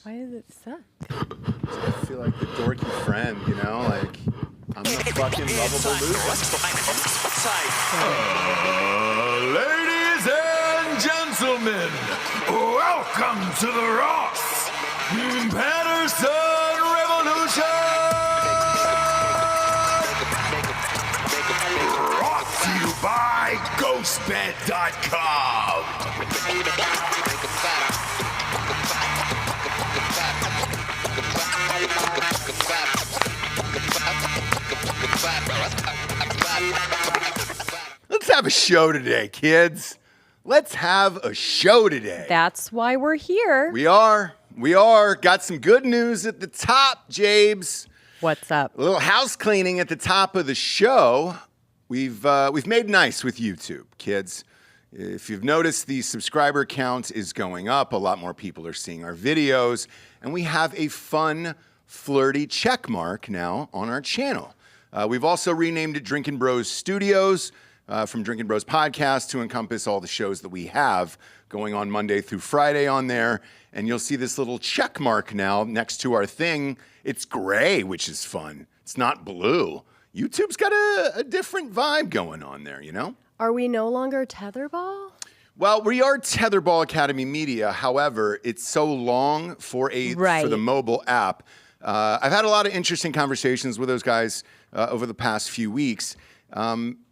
Why does it suck? I feel like the dorky friend, you know? Like, I'm the fucking lovable loser. Ladies and gentlemen, welcome to the Ross Patterson Revolution! Brought to you by GhostBed.com. Let's have a show today, kids. Let's have a show today. That's why we're here. We are. Got some good news at the top, Jabes. What's up? A little house cleaning at the top of the show. We've made nice with YouTube, kids. If you've noticed, the subscriber count is going up. A lot more people are seeing our videos. And we have a fun, flirty check mark now on our channel. We've also renamed it Drinkin' Bros Studios from Drinkin' Bros Podcast to encompass all the shows that we have going on Monday through Friday on there. And you'll see this little check mark now next to our thing. It's gray, which is fun. It's not blue. YouTube's got a different vibe going on there, you know? Are we no longer Tetherball? Well, we are Tetherball Academy Media. However, it's so long for the mobile app. I've had a lot of interesting conversations with those guys over the past few weeks.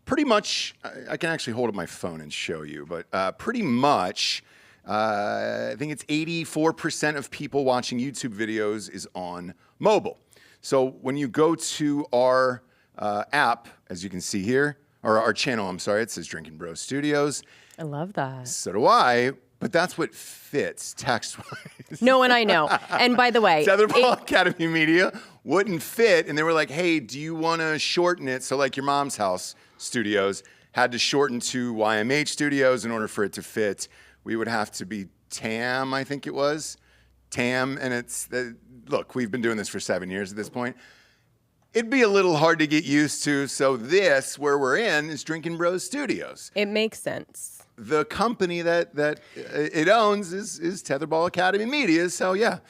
Pretty much, I can actually hold up my phone and show you, but pretty much, I think it's 84% of people watching YouTube videos is on mobile. So when you go to our app, as you can see here, or our channel, I'm sorry, it says Drinkin' Bros Studios. I love that. So do I, but that's what fits text-wise. No, and I know. And by the way, Tetherball Academy Media wouldn't fit, and they were like, hey, do you want to shorten it? So like your mom's house studios had to shorten to YMH Studios in order for it to fit. We would have to be TAM, I think it was. TAM, and it's, look, we've been doing this for 7 years at this point. It'd be a little hard to get used to, so this, where we're in, is Drinkin' Bros Studios. it makes sense. The company that it owns is Tetherball Academy Media, so yeah,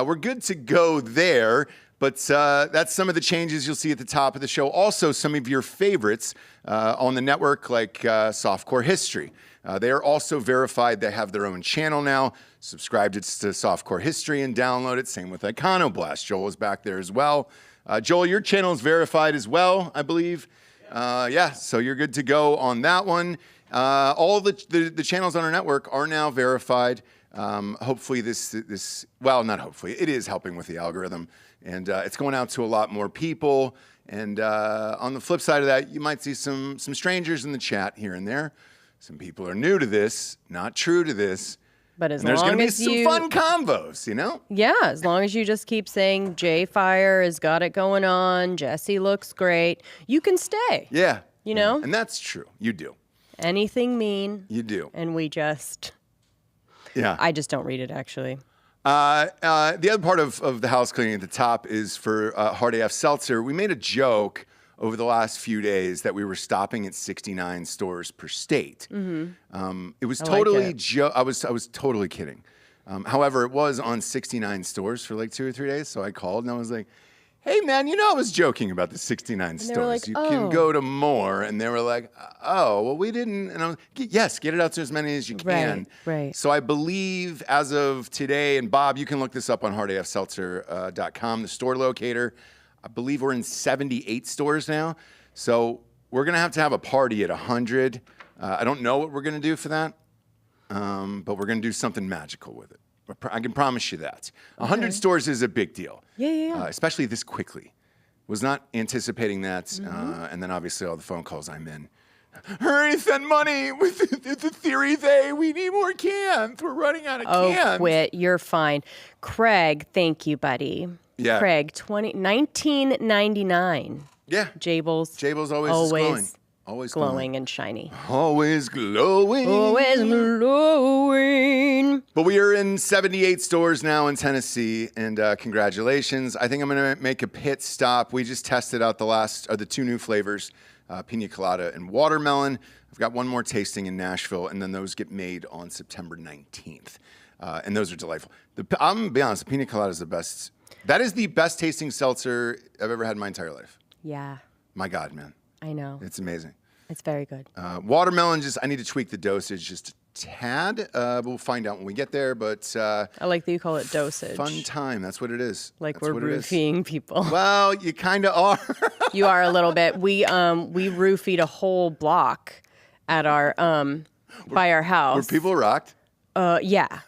we're good to go there. But that's some of the changes you'll see at the top of the show. Also, some of your favorites on the network, like Softcore History. They are also verified. They have their own channel now. Subscribe to Softcore History and download it. Same with Iconoblast. Joel is back there as well. Joel, your channel is verified as well, I believe. Yeah, so you're good to go on that one. All the channels on our network are now verified. Hopefully well, not hopefully, it is helping with the algorithm. And it's going out to a lot more people. And on the flip side of that, you might see some strangers in the chat here and there. Some people are new to this, not true to this. But as there's long going to be as some fun combos, you know? Yeah, as long as you just keep saying Jay Fire has got it going on, Jesse looks great, you can stay. Yeah. You know? And that's true. You do. Anything mean. You do. And we just. Yeah. I just don't read it, actually. The other part of the house cleaning at the top is for Hard AF Seltzer. We made a joke over the last few days that we were stopping at 69 stores per state. Mm-hmm. It was totally I was totally kidding. However, it was on 69 stores for like 2 or 3 days. So I called and I was like, hey man, you know, I was joking about the 69 stores. Like, you can go to more. And they were like, oh, well, we didn't. And I was like, yes, get it out to as many as you can. Right. So I believe as of today, and Bob, you can look this up on hardafseltzer.com, the store locator. I believe we're in 78 stores now. So we're going to have a party at 100. I don't know what we're going to do for that, but we're going to do something magical with it. I can promise you that. 100 stores is a big deal. Yeah. Especially this quickly. Was not anticipating that. Mm-hmm. And then obviously all the phone calls I'm in. Hurry, send money with the Series A. We need more cans. We're running out of cans. Oh, quit. You're fine. Craig, thank you, buddy. Yeah. Craig, 1999. Yeah. Jables always glowing. Always glowing and shiny. Always glowing. Always glowing. But we are in 78 stores now in Tennessee, and congratulations. I think I'm going to make a pit stop. We just tested out the 2 new flavors, pina colada and watermelon. I've got one more tasting in Nashville, and then those get made on September 19th. And those are delightful. I'm going to be honest, the pina colada is the best. That is the best tasting seltzer I've ever had in my entire life. Yeah. My God, man. I know. It's amazing. It's very good. Watermelon, I need to tweak the dosage just a tad. We'll find out when we get there, but I like that you call it dosage. fun time. That's what it is. Like That's we're roofing people. Well, you kind of are. You are a little bit. We roofied a whole block at our by our house. Were people rocked? Yeah.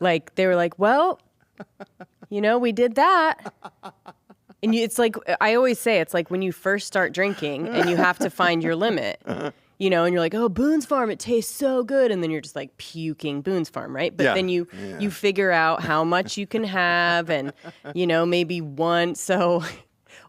Like they were like, well, we did that. And it's like, I always say, it's like when you first start drinking and you have to find your limit, and you're like, oh, Boone's Farm, it tastes so good. And then you're just like puking Boone's Farm, right? But then you figure out how much you can have and, maybe one. So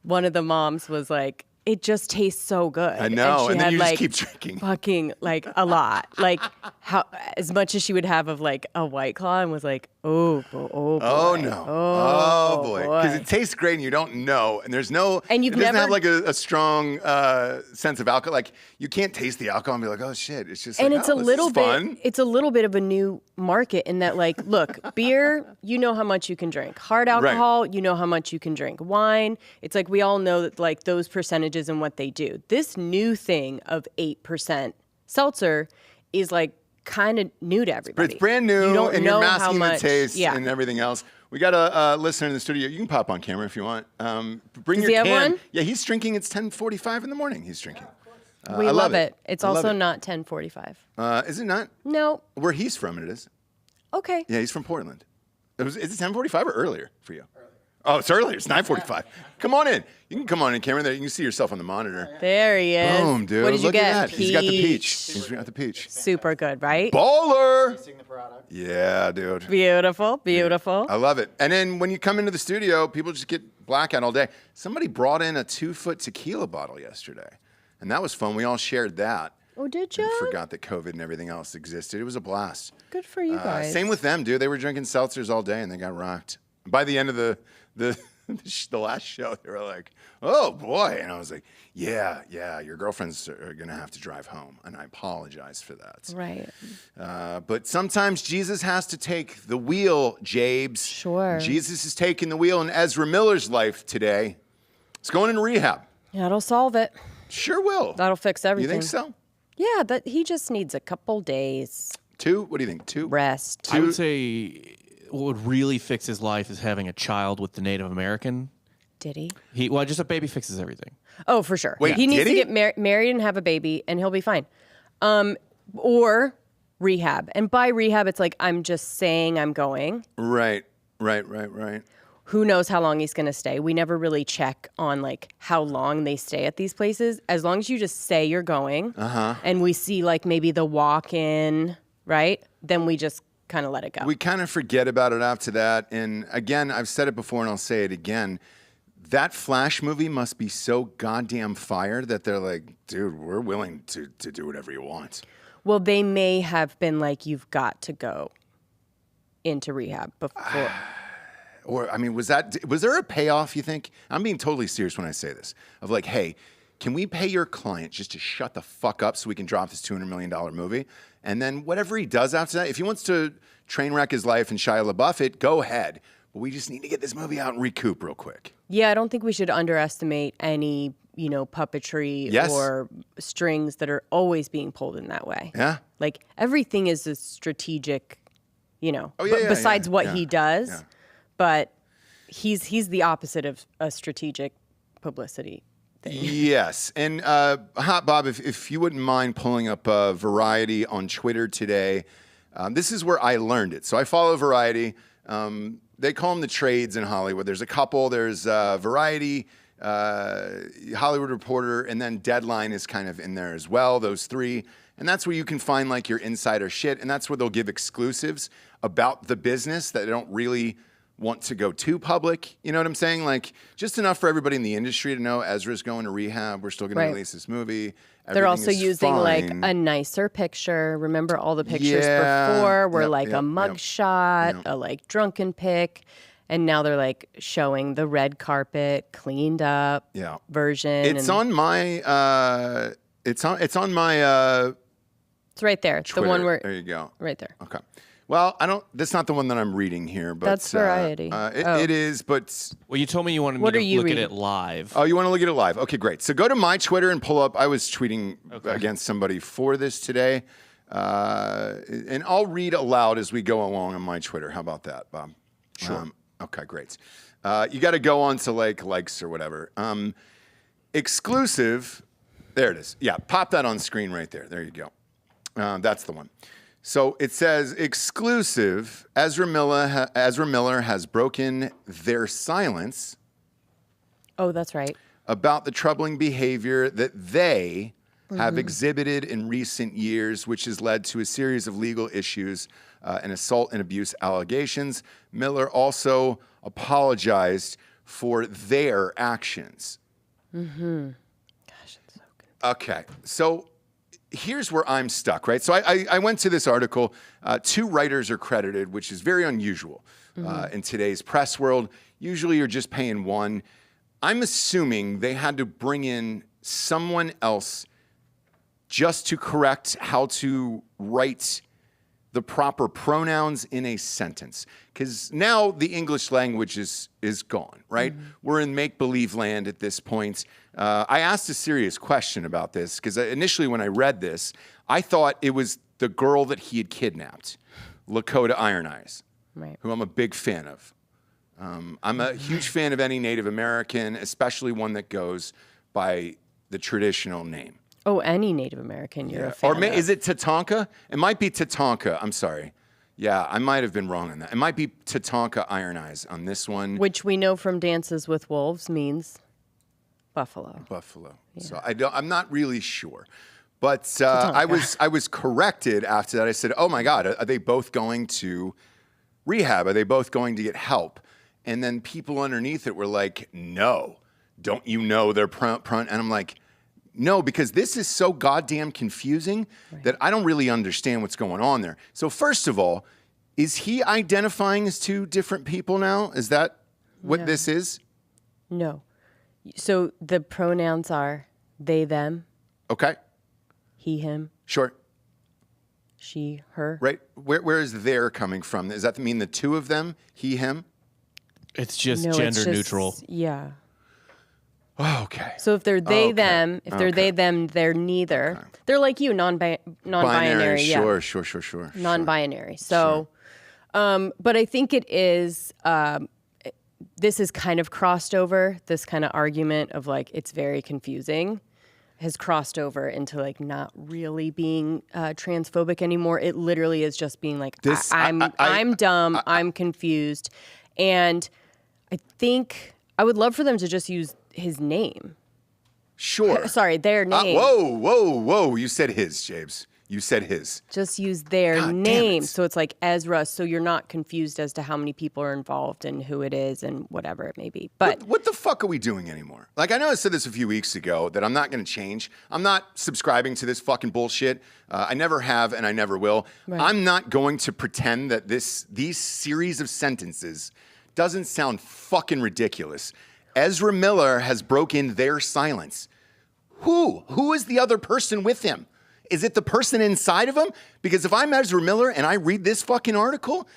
one of the moms was like, it just tastes so good. I know. And then you just keep drinking. Fucking like a lot. Like how as much as she would have of like a White Claw and was like, oh boy. Oh no. Oh boy. Because it tastes great and you don't know. And there's no, and you've it doesn't never, have like a strong sense of alcohol. Like you can't taste the alcohol and be like, oh shit. It's just and like, it's oh, a little bit, fun. it's a little bit of a new market in that like, look, beer, you know how much you can drink. Hard alcohol, you know how much you can drink. Wine, it's like we all know that like those percentages and what they do. This new thing of 8% seltzer is like kind of new to everybody. It's brand new, you don't and know you're masking how much, the taste and everything else. We got a listener in the studio. You can pop on camera if you want. Bring Does your he have can. one? Yeah, he's drinking. It's 10:45 in the morning. He's drinking. We I love it. It's I love also it. not 10:45. Is it not? No. Where he's from, it is. Okay. Yeah, he's from Portland. Is it 10:45 or earlier for you? Oh, it's earlier. It's 9:45. Come on in. You can come on in, camera. There, you can see yourself on the monitor. There he is. Boom, dude. What did you Look get? at that. He's got the peach. He's got the peach. Super good, right? Baller. Yeah, dude. Beautiful, beautiful. I love it. And then when you come into the studio, people just get blackout all day. Somebody brought in a 2-foot tequila bottle yesterday, and that was fun. We all shared that. Oh, did you? And forgot that COVID and everything else existed. It was a blast. Good for you guys. Same with them, dude. They were drinking seltzers all day, and they got rocked. By the end of the last show, they were like, oh, boy. And I was like, yeah, your girlfriends are going to have to drive home. And I apologize for that. Right. But sometimes Jesus has to take the wheel, Jabes. Sure. Jesus is taking the wheel in Ezra Miller's life today. It's going in rehab. That'll solve it. Sure will. That'll fix everything. You think so? Yeah, but he just needs a couple days 2? What do you think? 2? rest. I would say what would really fix his life is having a child with the Native American. Did he? Just a baby fixes everything. Oh, for sure. Wait, he needs did to he? get married and have a baby, and he'll be fine. Or rehab. And by rehab, it's like I'm just saying I'm going. Right. Who knows how long he's going to stay? We never really check on like how long they stay at these places. As long as you just say you're going, and we see like maybe the walk-in, right? Then we just kind of let it go. We kind of forget about it after that. And again, I've said it before and I'll say it again. That Flash movie must be so goddamn fire that they're like, dude, we're willing to do whatever you want. Well, they may have been like, you've got to go into rehab before. Or, I mean, was there a payoff, you think? I'm being totally serious when I say this. Of like, hey, can we pay your client just to shut the fuck up so we can drop this $200 million movie? And then whatever he does after that, if he wants to train wreck his life and Shia LaBeouf it, go ahead. But we just need to get this movie out and recoup real quick. Yeah, I don't think we should underestimate any, puppetry or strings that are always being pulled in that way. Yeah. Like everything is a strategic, besides what he does. Yeah. But he's the opposite of a strategic publicity thing. Yes. And Hot Bob, if you wouldn't mind pulling up Variety on Twitter today, this is where I learned it. So I follow Variety. They call them the trades in Hollywood. There's a couple. There's Variety, Hollywood Reporter, and then Deadline is kind of in there as well, those 3. And that's where you can find like your insider shit. And that's where they'll give exclusives about the business that they don't really want to go too public. You know what I'm saying? Like just enough for everybody in the industry to know Ezra's going to rehab. We're still going to release this movie. They're also using like fine. a nicer picture. Remember all the pictures before were like a mug shot, a like drunken pic. And now they're like showing the red carpet, cleaned up version. It's on my, it's on my, it's right there. Twitter. The one where, there you go. right there. Okay. Well, I don't. That's not the one that I'm reading here. But That's Variety. It is, but. Well, you told me you wanted me What are to you look reading? at it live. Oh, you want to look at it live? Okay, great. So go to my Twitter and pull up. I was tweeting against somebody for this today, and I'll read aloud as we go along on my Twitter. How about that, Bob? Sure. Okay, great. You got to go on to likes or whatever. Exclusive. There it is. Yeah, pop that on screen right there. There you go. That's the one. So it says exclusive. Ezra Miller has broken their silence. Oh, that's right. About the troubling behavior that they have exhibited in recent years, which has led to a series of legal issues and assault and abuse allegations. Miller also apologized for their actions. Gosh, it's so good. Okay, so here's where I'm stuck, right? So I went to this article. 2 writers are credited, which is very unusual in today's press world. Usually you're just paying one. I'm assuming they had to bring in someone else just to correct how to write the proper pronouns in a sentence. Because now the English language is gone, right? We're in make-believe land at this point. I asked a serious question about this because initially when I read this, I thought it was the girl that he had kidnapped, Lakota Iron Eyes, Right. who I'm a big fan of. I'm a huge fan of any Native American, especially one that goes by the traditional name. Oh, any Native American you're a fan Or of. is it Tatanka? It might be Tatanka. I'm sorry. Yeah, I might have been wrong on that. It might be Tatanka Iron Eyes on this one. Which we know from Dances with Wolves means buffalo. Buffalo. Yeah. So I'm not really sure. But I was corrected after that. I said, oh my God, are they both going to rehab? Are they both going to get help? And then people underneath it were like, no, don't you know they're and I'm like, no, because this is so goddamn confusing that I don't really understand what's going on there. So first of all, is he identifying as 2 different people now? Is that what this is? No. So the pronouns are they, them, Okay, he, him, sure. she, her. Right. Where is their coming from? Does that mean the 2 of them, he, him? It's just No, gender it's just- neutral. Yeah. Oh, okay. So if they're they, them, if they're they, them, they're neither. Okay. They're like you, non-binary. Yeah. Sure. Non-binary. So, but I think it is, this is kind of crossed over, this kind of argument of like, it's very confusing, has crossed over into like not really being transphobic anymore. It literally is just being like, I'm dumb, I'm confused. And I think I would love for them to just use his name. Sure. Sorry, their name. Whoa. You said his, James. You said his. Just use their God damn name. it. So it's like Ezra, so you're not confused as to how many people are involved and who it is and whatever it may be. But What the fuck are we doing anymore? Like, I know I said this a few weeks ago that I'm not going to change. I'm not subscribing to this fucking bullshit. I never have and I never will. Right. I'm not going to pretend that these series of sentences doesn't sound fucking ridiculous. Ezra Miller has broken their silence. Who? Who is the other person with him? Is it the person inside of him? Because if I'm Ezra Miller and I read this fucking article,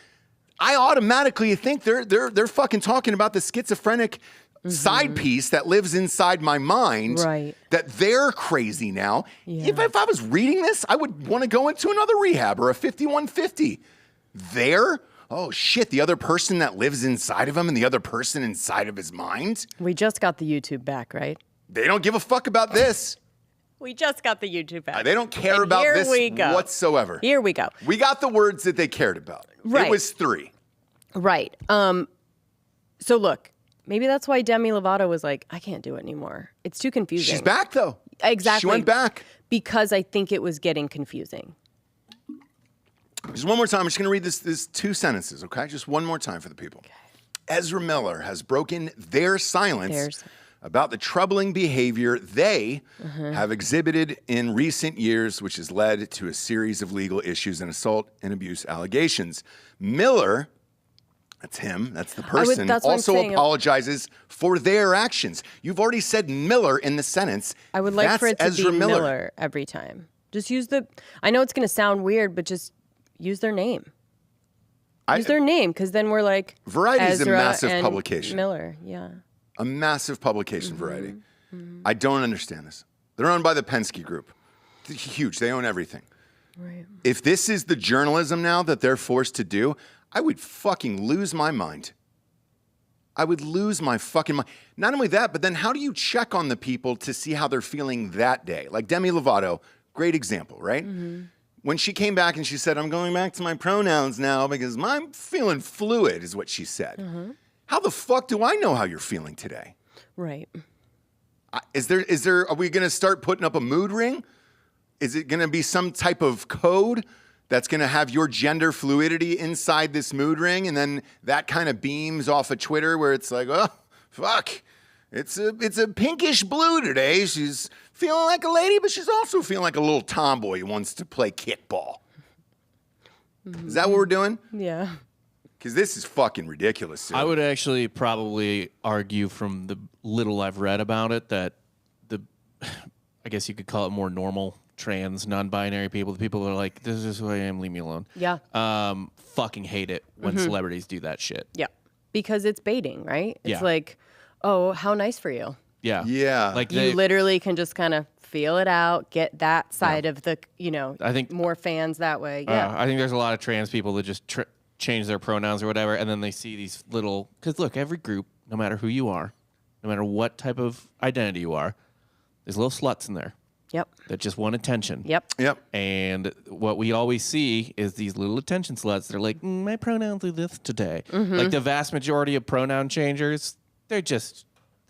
I automatically think they're fucking talking about the schizophrenic side piece that lives inside my mind. Right. That they're crazy now. Yeah. If I was reading this, I would want to go into another rehab or a 5150. There? Oh shit, the other person that lives inside of him and the other person inside of his mind? we just got the YouTube back, right? They don't give a fuck about this. We just got the YouTube back. They don't care And about here this we go. whatsoever. Here we go. We got the words that they cared about. Right. It was 3. Right. So look, maybe that's why Demi Lovato was like, I can't do it anymore. It's too confusing. She's back though. Exactly. She went back. Because I think it was getting confusing. Just one more time. I'm just going to read this 2 sentences, okay? Just one more time for the people. Okay. Ezra Miller has broken their silence about the troubling behavior they have exhibited in recent years, which has led to a series of legal issues and assault and abuse allegations. Miller, that's him, that's the person, that's what I'm also saying. apologizes for their actions. You've already said Miller in the sentence. I would like That's for it to Ezra be Miller every time. Just use I know it's going to sound weird, but just use their name. Use their name, because then we're like Variety is a Ezra massive and publication. Miller, yeah. A massive publication, Variety. I don't understand this. They're owned by the Penske Group. They're huge. They own everything. Right. If this is the journalism now that they're forced to do, I would fucking lose my mind. I would lose my fucking mind. Not only that, but then how do you check on the people to see how they're feeling that day? Like Demi Lovato, great example, right? When she came back and she said, I'm going back to my pronouns now because I'm feeling fluid, is what she said. How the fuck do I know how you're feeling today? Right. Are we going to start putting up a mood ring? Is it going to be some type of code that's going to have your gender fluidity inside this mood ring? And then that kind of beams off of Twitter where it's like, oh, fuck. It's a pinkish blue today. She's feeling like a lady, but she's also feeling like a little tomboy who wants to play kickball. Is that what we're doing? Yeah. Because this is fucking ridiculous. Sue. I would actually probably argue from the little I've read about it that I guess you could call it more normal trans, non-binary people, the people that are like, this is who I am, leave me alone. Yeah. Fucking hate it when celebrities do that shit. Yeah. Because it's baiting, right? It's Yeah. like, oh, how nice for you. Yeah. Yeah. Like You literally can just kind of feel it out, get that side of the, I think more fans that way. Yeah. I think there's a lot of trans people that just change their pronouns or whatever, and then they see these little, because look, every group, no matter who you are, no matter what type of identity you are, there's little sluts in there Yep. that just want attention. Yep. Yep. And what we always see is these little attention sluts that are like, my pronouns are this today. Like the vast majority of pronoun changers, they're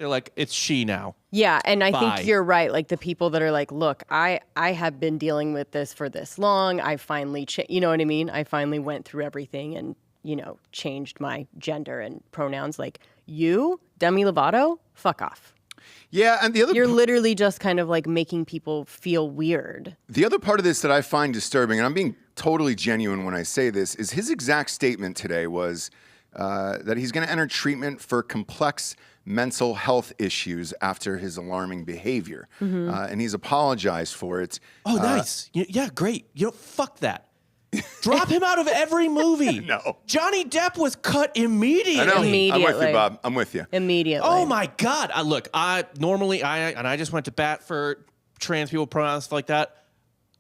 like, it's she now. Yeah, and I Bye. think you're right. Like the people that are like, look, I have been dealing with this for this long. I finally, you know what I mean? I finally went through everything and, changed my gender and pronouns. Like you, Demi Lovato, fuck off. Yeah, and You're literally just kind of like making people feel weird. The other part of this that I find disturbing, and I'm being totally genuine when I say this, is his exact statement today was that he's going to enter treatment for complex mental health issues after his alarming behavior. And he's apologized for it. Oh, nice. Yeah, great. Fuck that. Drop him out of every movie. No. Johnny Depp was cut immediately. I know. I'm with Immediately. you, Bob. I'm with you. Immediately. Oh my God! I just went to bat for trans people, pronouns, stuff like that.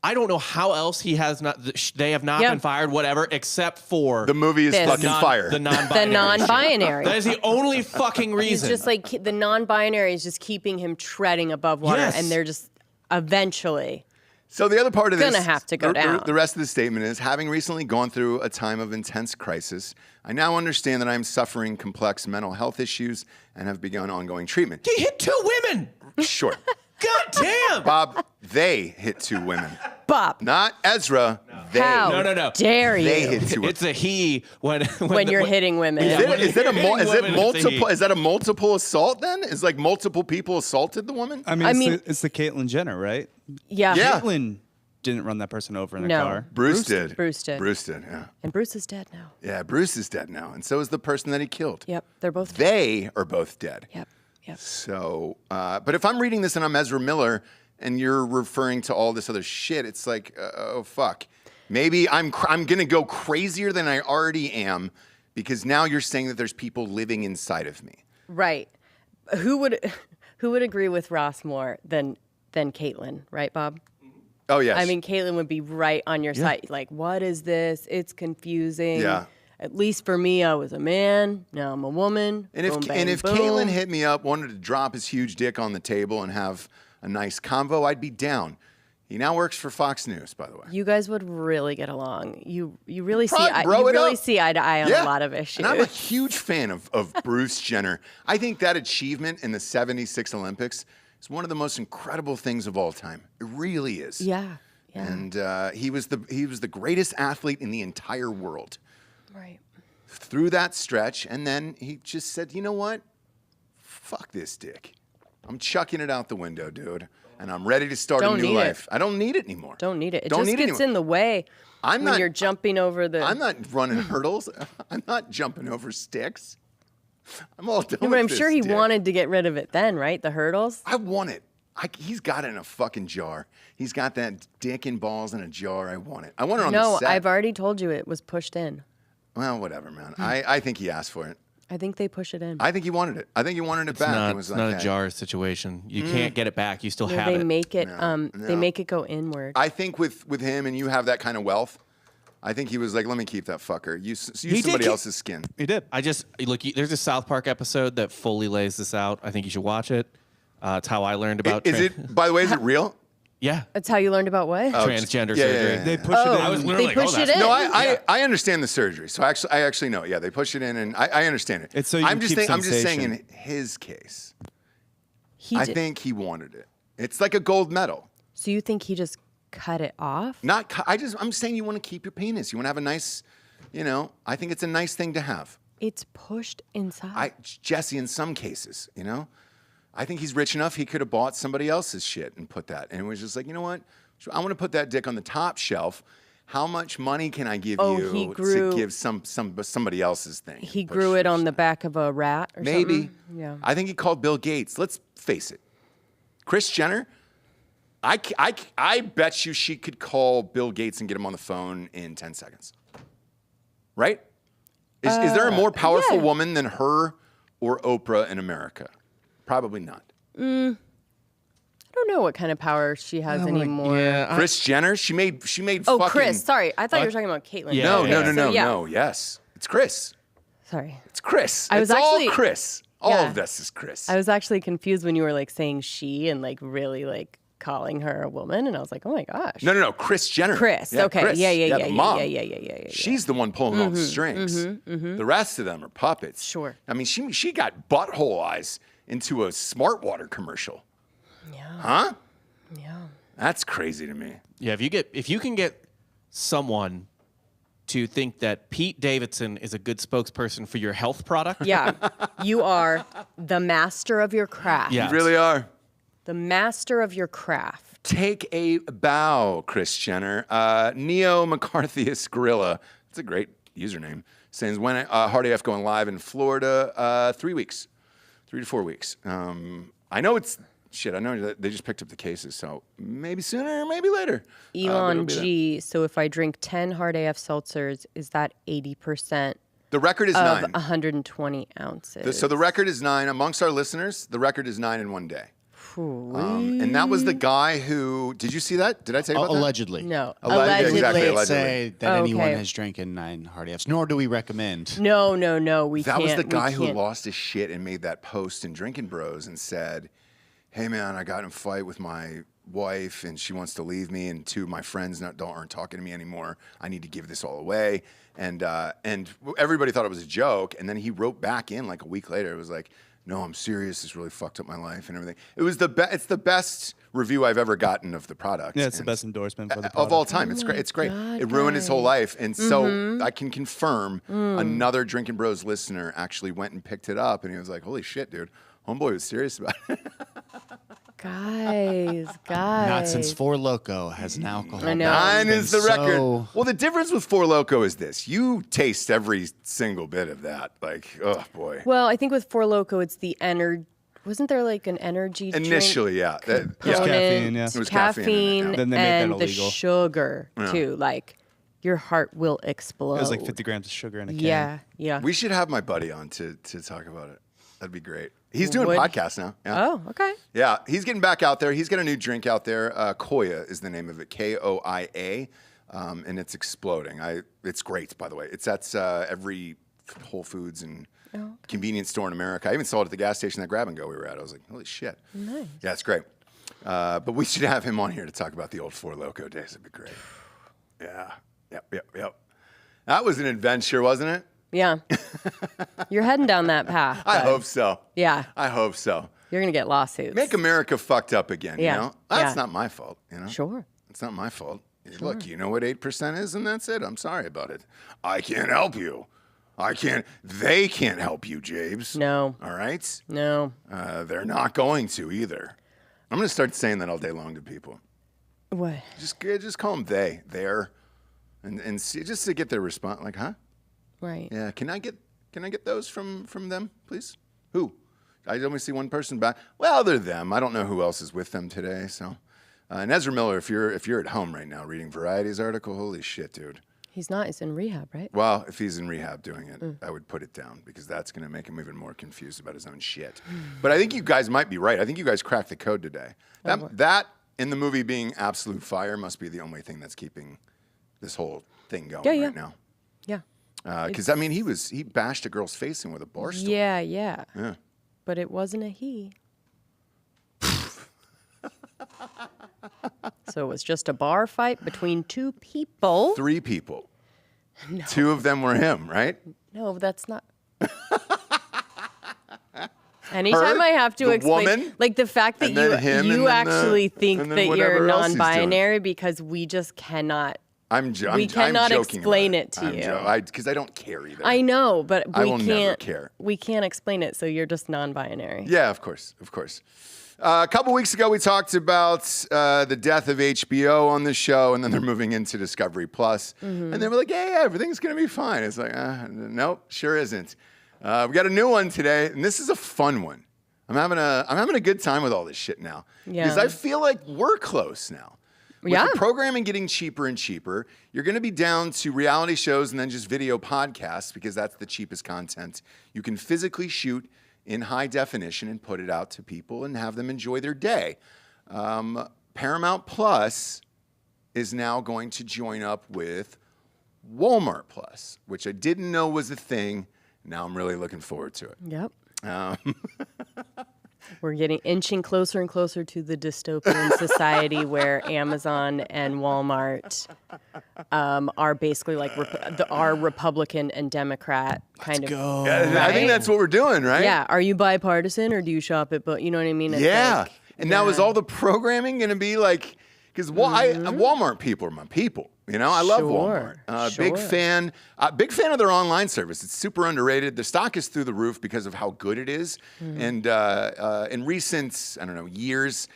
I don't know how else he has not. They have not been fired, whatever, except for The movie is This. fucking fire. The The non-binary. non-binary. That is the only fucking reason. He's just like, the non-binary is just keeping him treading above water. Yes. And they're just eventually. So the other part of this, Gonna have to go down. The rest of the statement is, having recently gone through a time of intense crisis, I now understand that I am suffering complex mental health issues and have begun ongoing treatment. He hit 2 women. Sure. God damn. Bob, they hit 2 women. Bob. Not Ezra. They. How No. dare you? They hit 2 women. It's a he when you're hitting women. Yeah, when Is you're it hitting women, it's a he. Is that a multiple assault then? Is like multiple people assaulted the woman? I mean, it's the Caitlyn Jenner, right? Yeah. Yeah. Caitlyn didn't run that person over in the No. car. Bruce did. Bruce did. Bruce did, yeah. And Bruce is dead now. Yeah, Bruce is dead now. And so is the person that he killed. Yep. They're both dead. They are both dead. Yep. So, but if I'm reading this and I'm Ezra Miller and you're referring to all this other shit, it's like, oh, fuck. Maybe I'm going to go crazier than I already am because now you're saying that there's people living inside of me. Right. Who would agree with Ross more than Caitlyn, right, Bob? Oh, yes. I mean, Caitlyn would be right on your side. Like, what is this? It's confusing. Yeah. At least for me, I was a man. Now I'm a woman. And if Boom, bang, boom. Caitlyn hit me up, wanted to drop his huge dick on the table and have a nice convo, I'd be down. He now works for Fox News, by the way. You guys would really get along. You really see Probably bro you it really up. see eye to eye on a lot of issues. And I'm a huge fan of Bruce Jenner. I think that achievement in the 76 Olympics is one of the most incredible things of all time. It really is. Yeah. And he was the greatest athlete in the entire world. Right. Through that stretch, and then he just said, you know what? Fuck this dick. I'm chucking it out the window, dude. And I'm ready to start a new life. I don't need it anymore. Don't need it. It Don't just need it gets anymore. in the way when you're jumping over the... I'm not running hurdles. I'm not jumping over sticks. I'm all done No, with but I'm this sure he dick. wanted to get rid of it then, right? The hurdles? I want it. He's got it in a fucking jar. He's got that dick and balls in a jar. I want it. I want it on the No, set. I've already told you it was pushed in. Well, whatever, man. I think he asked for it. I think they push it in. I think he wanted it. I think he wanted it back. It was It's like, not a hey. jar situation. You can't get it back. You still have they it. make it. No. They make it go inward. I think with him and you have that kind of wealth, I think he was like, let me keep that fucker. Use somebody else's skin. He did. I just look. There's a South Park episode that fully lays this out. I think you should watch it. It's how I learned about. Is it? By the way, is it real? Yeah. That's how you learned about what? Transgender yeah, surgery. yeah, yeah. They push it in. I was literally They like, push oh, it that's in. No, I understand the surgery. So I actually know. Yeah, they push it in, and I understand it. It's so you I'm can just keep I'm just saying sensation. in his case, He I did. think he wanted it. It's like a gold medal. So you think he just cut it off? I'm saying you want to keep your penis. You want to have a nice, I think it's a nice thing to have. It's pushed inside. Jesse, in some cases, I think he's rich enough. He could have bought somebody else's shit and put that. And it was just like, you know what? I want to put that dick on the top shelf. How much money can I give you to give somebody else's thing? He grew it on the back of a rat or Maybe. something? Yeah. I think he called Bill Gates. Let's face it. Kris Jenner, I bet you she could call Bill Gates and get him on the phone in 10 seconds. Right? Is there a more powerful woman than her or Oprah in America? Probably not. I don't know what kind of power she has anymore. Yeah. Kris Jenner, she made Oh, fucking... Chris. Sorry. I thought you were talking about Caitlyn. Yeah. No, Okay, no, no, so no, yeah. no. Yes. It's Chris. Sorry. It's Chris. I was it's actually- all Chris. All Yeah. of this is Chris. I was actually confused when you were like saying she and like really like calling her a woman, and I was like, oh my gosh. No. Kris Jenner. Chris. Yeah, Okay. Chris. Yeah. the mom. Yeah. She's the one pulling all the strings. The rest of them are puppets. Sure. I mean, she got butthole eyes into a Smart Water commercial. Yeah. Huh? Yeah. That's crazy to me. Yeah, if you can get someone to think that Pete Davidson is a good spokesperson for your health product, Yeah. You are the master of your craft. Yeah. You really are. The master of your craft. Take a bow, Kris Jenner. Neo McCarthyist Gorilla. That's a great username. Saying when Hard AF going live in Florida, 3 weeks, 3 to 4 weeks. I know it's shit. I know that they just picked up the cases, so maybe sooner, maybe later. But it'll Elon be there. G. So if I drink 10 Hard AF seltzers, is that 80% The record is of 9. 120 ounces? So the record is 9 amongst our listeners. The record is 9 in one day. And that was the guy who. Did you see that? Did I tell you about that? Allegedly. No. Allegedly. Exactly, Can't allegedly. say that anyone Okay. has drinking 9 Hard AFs, nor do we recommend. No. We That can't. was the we guy who can't. lost his shit and made that post in Drinking Bros and said, "Hey man, I got in a fight with my wife and she wants to leave me, and 2 of my friends aren't talking to me anymore. I need to give this all away." And everybody thought it was a joke. And then he wrote back in like a week later. It was like, "No, I'm serious. This really fucked up my life and everything." It was it's the best review I've ever gotten of the product. Yeah, it's the And- best endorsement for the product. of all time. It's great. It's great. God, It ruined his whole guys. life. And so I can confirm another Drinking Bros listener actually went and picked it up and he was like, "Holy shit, dude. Homeboy was serious about it." Guys. Not since Four Loko has an alcohol. I know. Nine is the record. So- Well, the difference with Four Loko is this. You taste every single bit of that. Like, oh boy. Well, I think with Four Loko, it's the energy. Wasn't there like an energy drink Initially, yeah. component? caffeine, yeah. It was caffeine in it, yeah. Then they made that and the illegal. sugar too. Like your heart will explode. It was like 50 grams of sugar in a can. Yeah. We should have my buddy on to talk about it. That'd be great. He's doing Would- podcasts now. Yeah. Oh, okay. Yeah, he's getting back out there. He's got a new drink out there. Koya is the name of it, Koia, and it's exploding. It's great, by the way. It's at every Whole Foods and convenience store in America. I even saw it at the gas station, that grab and go we were at. I was like, holy shit. Nice. Yeah, it's great. But we should have him on here to talk about the old Four Loko days. It'd be great. Yeah. Yep. That was an adventure, wasn't it? Yeah. You're heading down that path. I bud. hope so. Yeah. I hope so. You're gonna get lawsuits. Make America fucked up again, Yeah, you know? That's yeah. not my fault, you know? Sure. It's not my fault. Look, you know what 8% is, and that's it. I'm sorry about it. I can't help you. They can't help you, James. No. All right? No. They're not going to either. I'm going to start saying that all day long to people. What? Just call them their, and see, just to get their response. Like, huh? Right. Yeah. Can I get those from them, please? Who? I only see one person back. Well, they're them. I don't know who else is with them today. So, and Ezra Miller, if you're at home right now reading Variety's article, holy shit, dude. He's not. He's in rehab, right? Well, if he's in rehab doing it, I would put it down because that's going to make him even more confused about his own shit. But I think you guys might be right. I think you guys cracked the code today. That in the movie being absolute fire must be the only thing that's keeping this whole thing going right now. Yeah. Because, I mean, he bashed a girl's face in with a bar stool. Yeah. But it wasn't a he. So it was just a bar fight between two people. 3 people. No. 2 of them were him, right? No, that's not. Anytime I have to explain, woman, like the fact that you actually think that you're non-binary because we just cannot. We cannot explain it to you because I don't care either. I know, but I will never care. We can't explain it, so you're just non-binary. Yeah, of course. A couple weeks ago, we talked about the death of HBO on the show, and then they're moving into Discovery Plus, and they were like, "Yeah, everything's gonna be fine." It's like, nope, sure isn't. We got a new one today, and this is a fun one. I'm having a good time with all this shit now because I feel like we're close now. With the programming getting cheaper and cheaper, you're going to be down to reality shows and then just video podcasts because that's the cheapest content you can physically shoot in high definition and put it out to people and have them enjoy their day. Paramount Plus is now going to join up with Walmart Plus, which I didn't know was a thing. Now I'm really looking forward to it. Yep. We're getting inching closer and closer to the dystopian society where Amazon and Walmart are basically like our Republican and Democrat kind of. Yeah, I think that's what we're doing, right? Yeah. Are you bipartisan or do you shop at? But you know what I mean? It's now is all the programming going to be like? Because Walmart people are my people. You know, I love Walmart. Big fan of their online service. It's super underrated. The stock is through the roof because of how good it is. And in recent, years,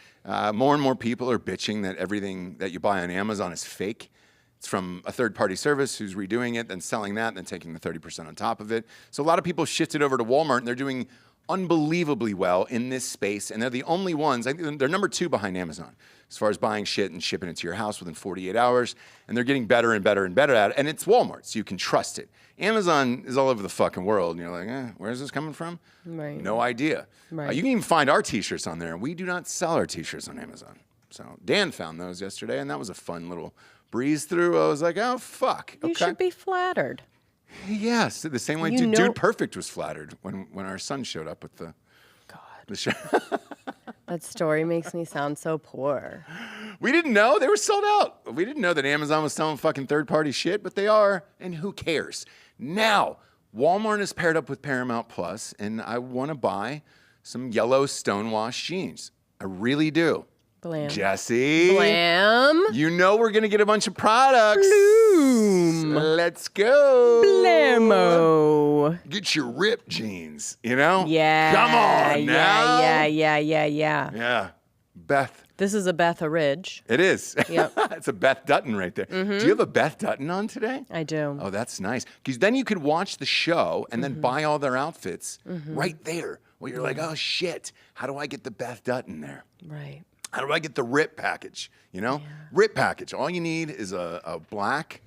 more and more people are bitching that everything that you buy on Amazon is fake. It's from a third-party service who's redoing it, then selling that, and then taking the 30% on top of it. So a lot of people shifted over to Walmart, and they're doing unbelievably well in this space, and they're the only ones. I think they're number 2 behind Amazon as far as buying shit and shipping it to your house within 48 hours, and they're getting better and better and better at it, and it's Walmart, so you can trust it. Amazon is all over the fucking world, and you're like, where's this coming from? Right. No idea. Right. You can even find our T-shirts on there, and we do not sell our T-shirts on Amazon. So Dan found those yesterday, and that was a fun little breeze through. I was like, oh, fuck. You should be flattered. Yes, the same way Dude Perfect was flattered when our son showed up with the show. That story makes me sound so poor. We didn't know. They were sold out. We didn't know that Amazon was selling fucking third-party shit, but they are, and who cares? Now, Walmart is paired up with Paramount Plus, and I want to buy some yellow stonewashed jeans. I really do. Blam. Jesse. Blam. You know we're going to get a bunch of products. Bloom. Let's go. Blammo. Get your ripped jeans, you know? Yeah. Come on now. Yeah. Beth. This is a Beth Ridge. It is. Yep. It's a Beth Dutton right there. Do you have a Beth Dutton on today? I do. Oh, that's nice. Because then you could watch the show and then buy all their outfits right there. Well, you're like, oh, shit. How do I get the Beth Dutton there? Right. How do I get the RIP package? You know? Yeah. RIP package. All you need is a black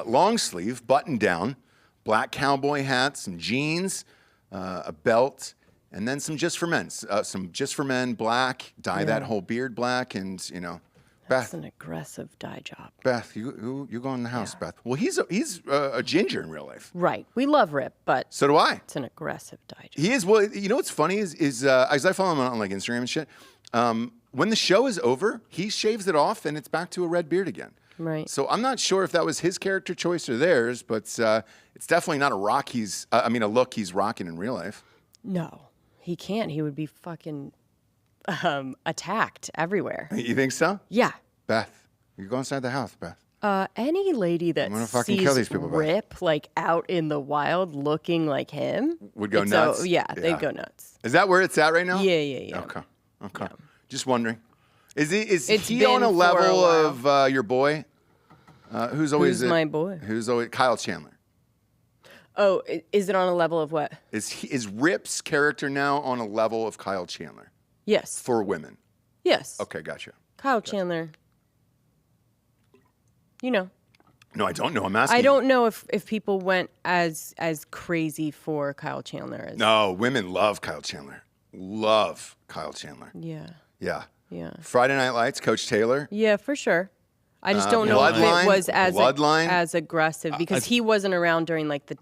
long sleeve, button down, black cowboy hat, some jeans, a belt, and then some Just for Men. Some Just for Men black, dye that whole beard black, and, That's Beth. an aggressive dye job. Beth, you go in the house, Beth. Well, he's a ginger in real life. Right. We love Rip, but So do I. it's an aggressive dye job. He is. Well, you know what's funny is as I follow him on like Instagram and shit, when the show is over, he shaves it off and it's back to a red beard again. Right. So I'm not sure if that was his character choice or theirs, but it's definitely not a look he's rocking in real life. No, he can't. He would be fucking attacked everywhere. You think so? Yeah. Beth, you go inside the house, Beth. Any lady that gonna fucking kill these sees people, Beth. Rip like out in the wild looking like him Would go nuts? They'd go nuts. Is that where it's at right now? Yeah. Okay. Yeah. Just wondering. Is It's he been on a for a level while. of your boy? Who's always Who's my boy? Who's always Kyle Chandler? Oh, is it on a level of what? Is Rip's character now on a level of Kyle Chandler Yes. for women? Yes. Okay, gotcha. Kyle Chandler. No, I don't know. I'm asking. I don't know if people went as crazy for Kyle Chandler as. No, women love Kyle Chandler. Love Kyle Chandler. Yeah. Yeah. Yeah. Friday Night Lights, Coach Taylor. Yeah, for sure. I just don't know if Bloodline? it was Bloodline? as aggressive because he wasn't around during like the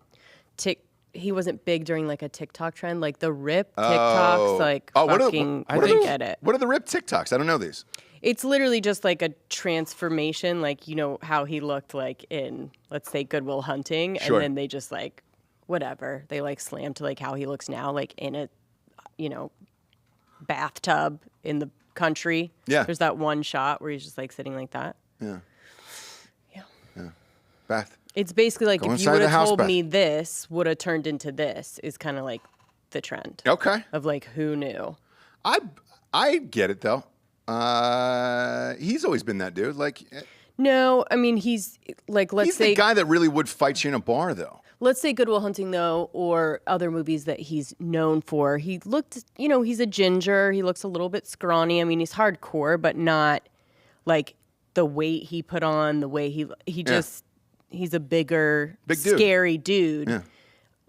he wasn't big during like a TikTok trend, like the rip TikToks, like fucking get it. What are the rip TikToks? I don't know these. It's literally just like a transformation, like, you know, how he looked like in, let's say, Good Will Hunting. Sure. And then they just like, whatever. They like slam to like how he looks now, like in a, you know, bathtub in the country. Yeah. There's that one shot where he's just like sitting like that. Yeah. Yeah. Yeah. Beth. It's basically like Go if you inside would the have house, told Beth. me this would have turned into this is kind of like the trend Okay. of like who knew. I get it though. He's always been that dude. Like No, I mean he's like he's the guy that really would fight you in a bar though. Let's say Good Will Hunting, though, or other movies that he's known for. He looked, you know, he's a ginger. He looks a little bit scrawny. I mean, he's hardcore, but not like the weight he put on, the way he just, he's a big dude. Scary dude. Yeah.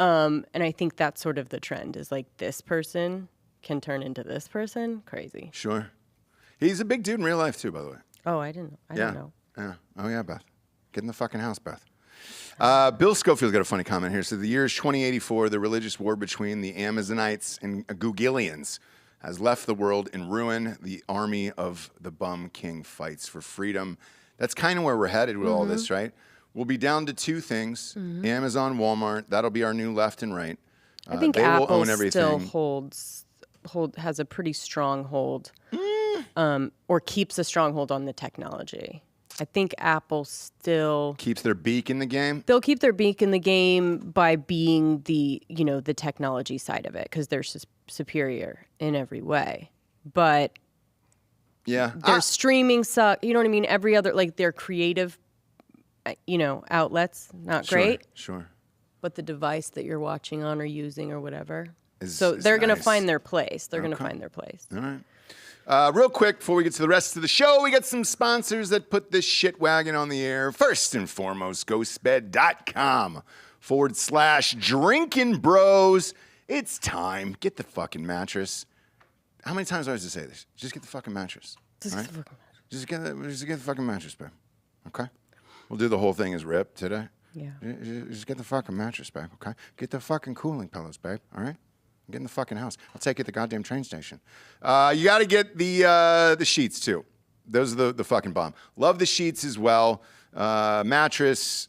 And I think that's sort of the trend is like this person can turn into this person. Crazy. Sure. He's a big dude in real life too, by the way. Oh, I didn't know. Yeah. Oh yeah, Beth. Get in the fucking house, Beth. Bill Schofield's got a funny comment here. So the year is 2084. The religious war between the Amazonites and Gugilians has left the world in ruin. The army of the bum king fights for freedom. That's kind of where we're headed with all this, right? We'll be down to two things: Amazon, Walmart. That'll be our new left and right. I think they will Apple own everything. still has a pretty strong hold, or keeps a strong hold on the technology. I think Apple still Keeps their beak in the game. they'll keep their beak in the game by being the technology side of it because they're superior in every way. But Yeah. their streaming suck. You know what I mean? Every other like their creative, outlets not great. Sure. But the device that you're watching on or using or whatever. Is They're going to nice. find their place. They're going to find their place. All right. Real quick, before we get to the rest of the show, we got some sponsors that put this shit wagon on the air. First and foremost, ghostbed.com/drinking bros. It's time. Get the fucking mattress. How many times do I have to say this? Just get the fucking mattress. All right? Just get the fucking mattress, babe. Okay? We'll do the whole thing as ripped today. Yeah. Just get the fucking mattress, babe, okay? Get the fucking cooling pillows, babe, all right? Get in the fucking house. I'll take you to the goddamn train station. You got to get the sheets, too. Those are the fucking bomb. Love the sheets as well. Mattress,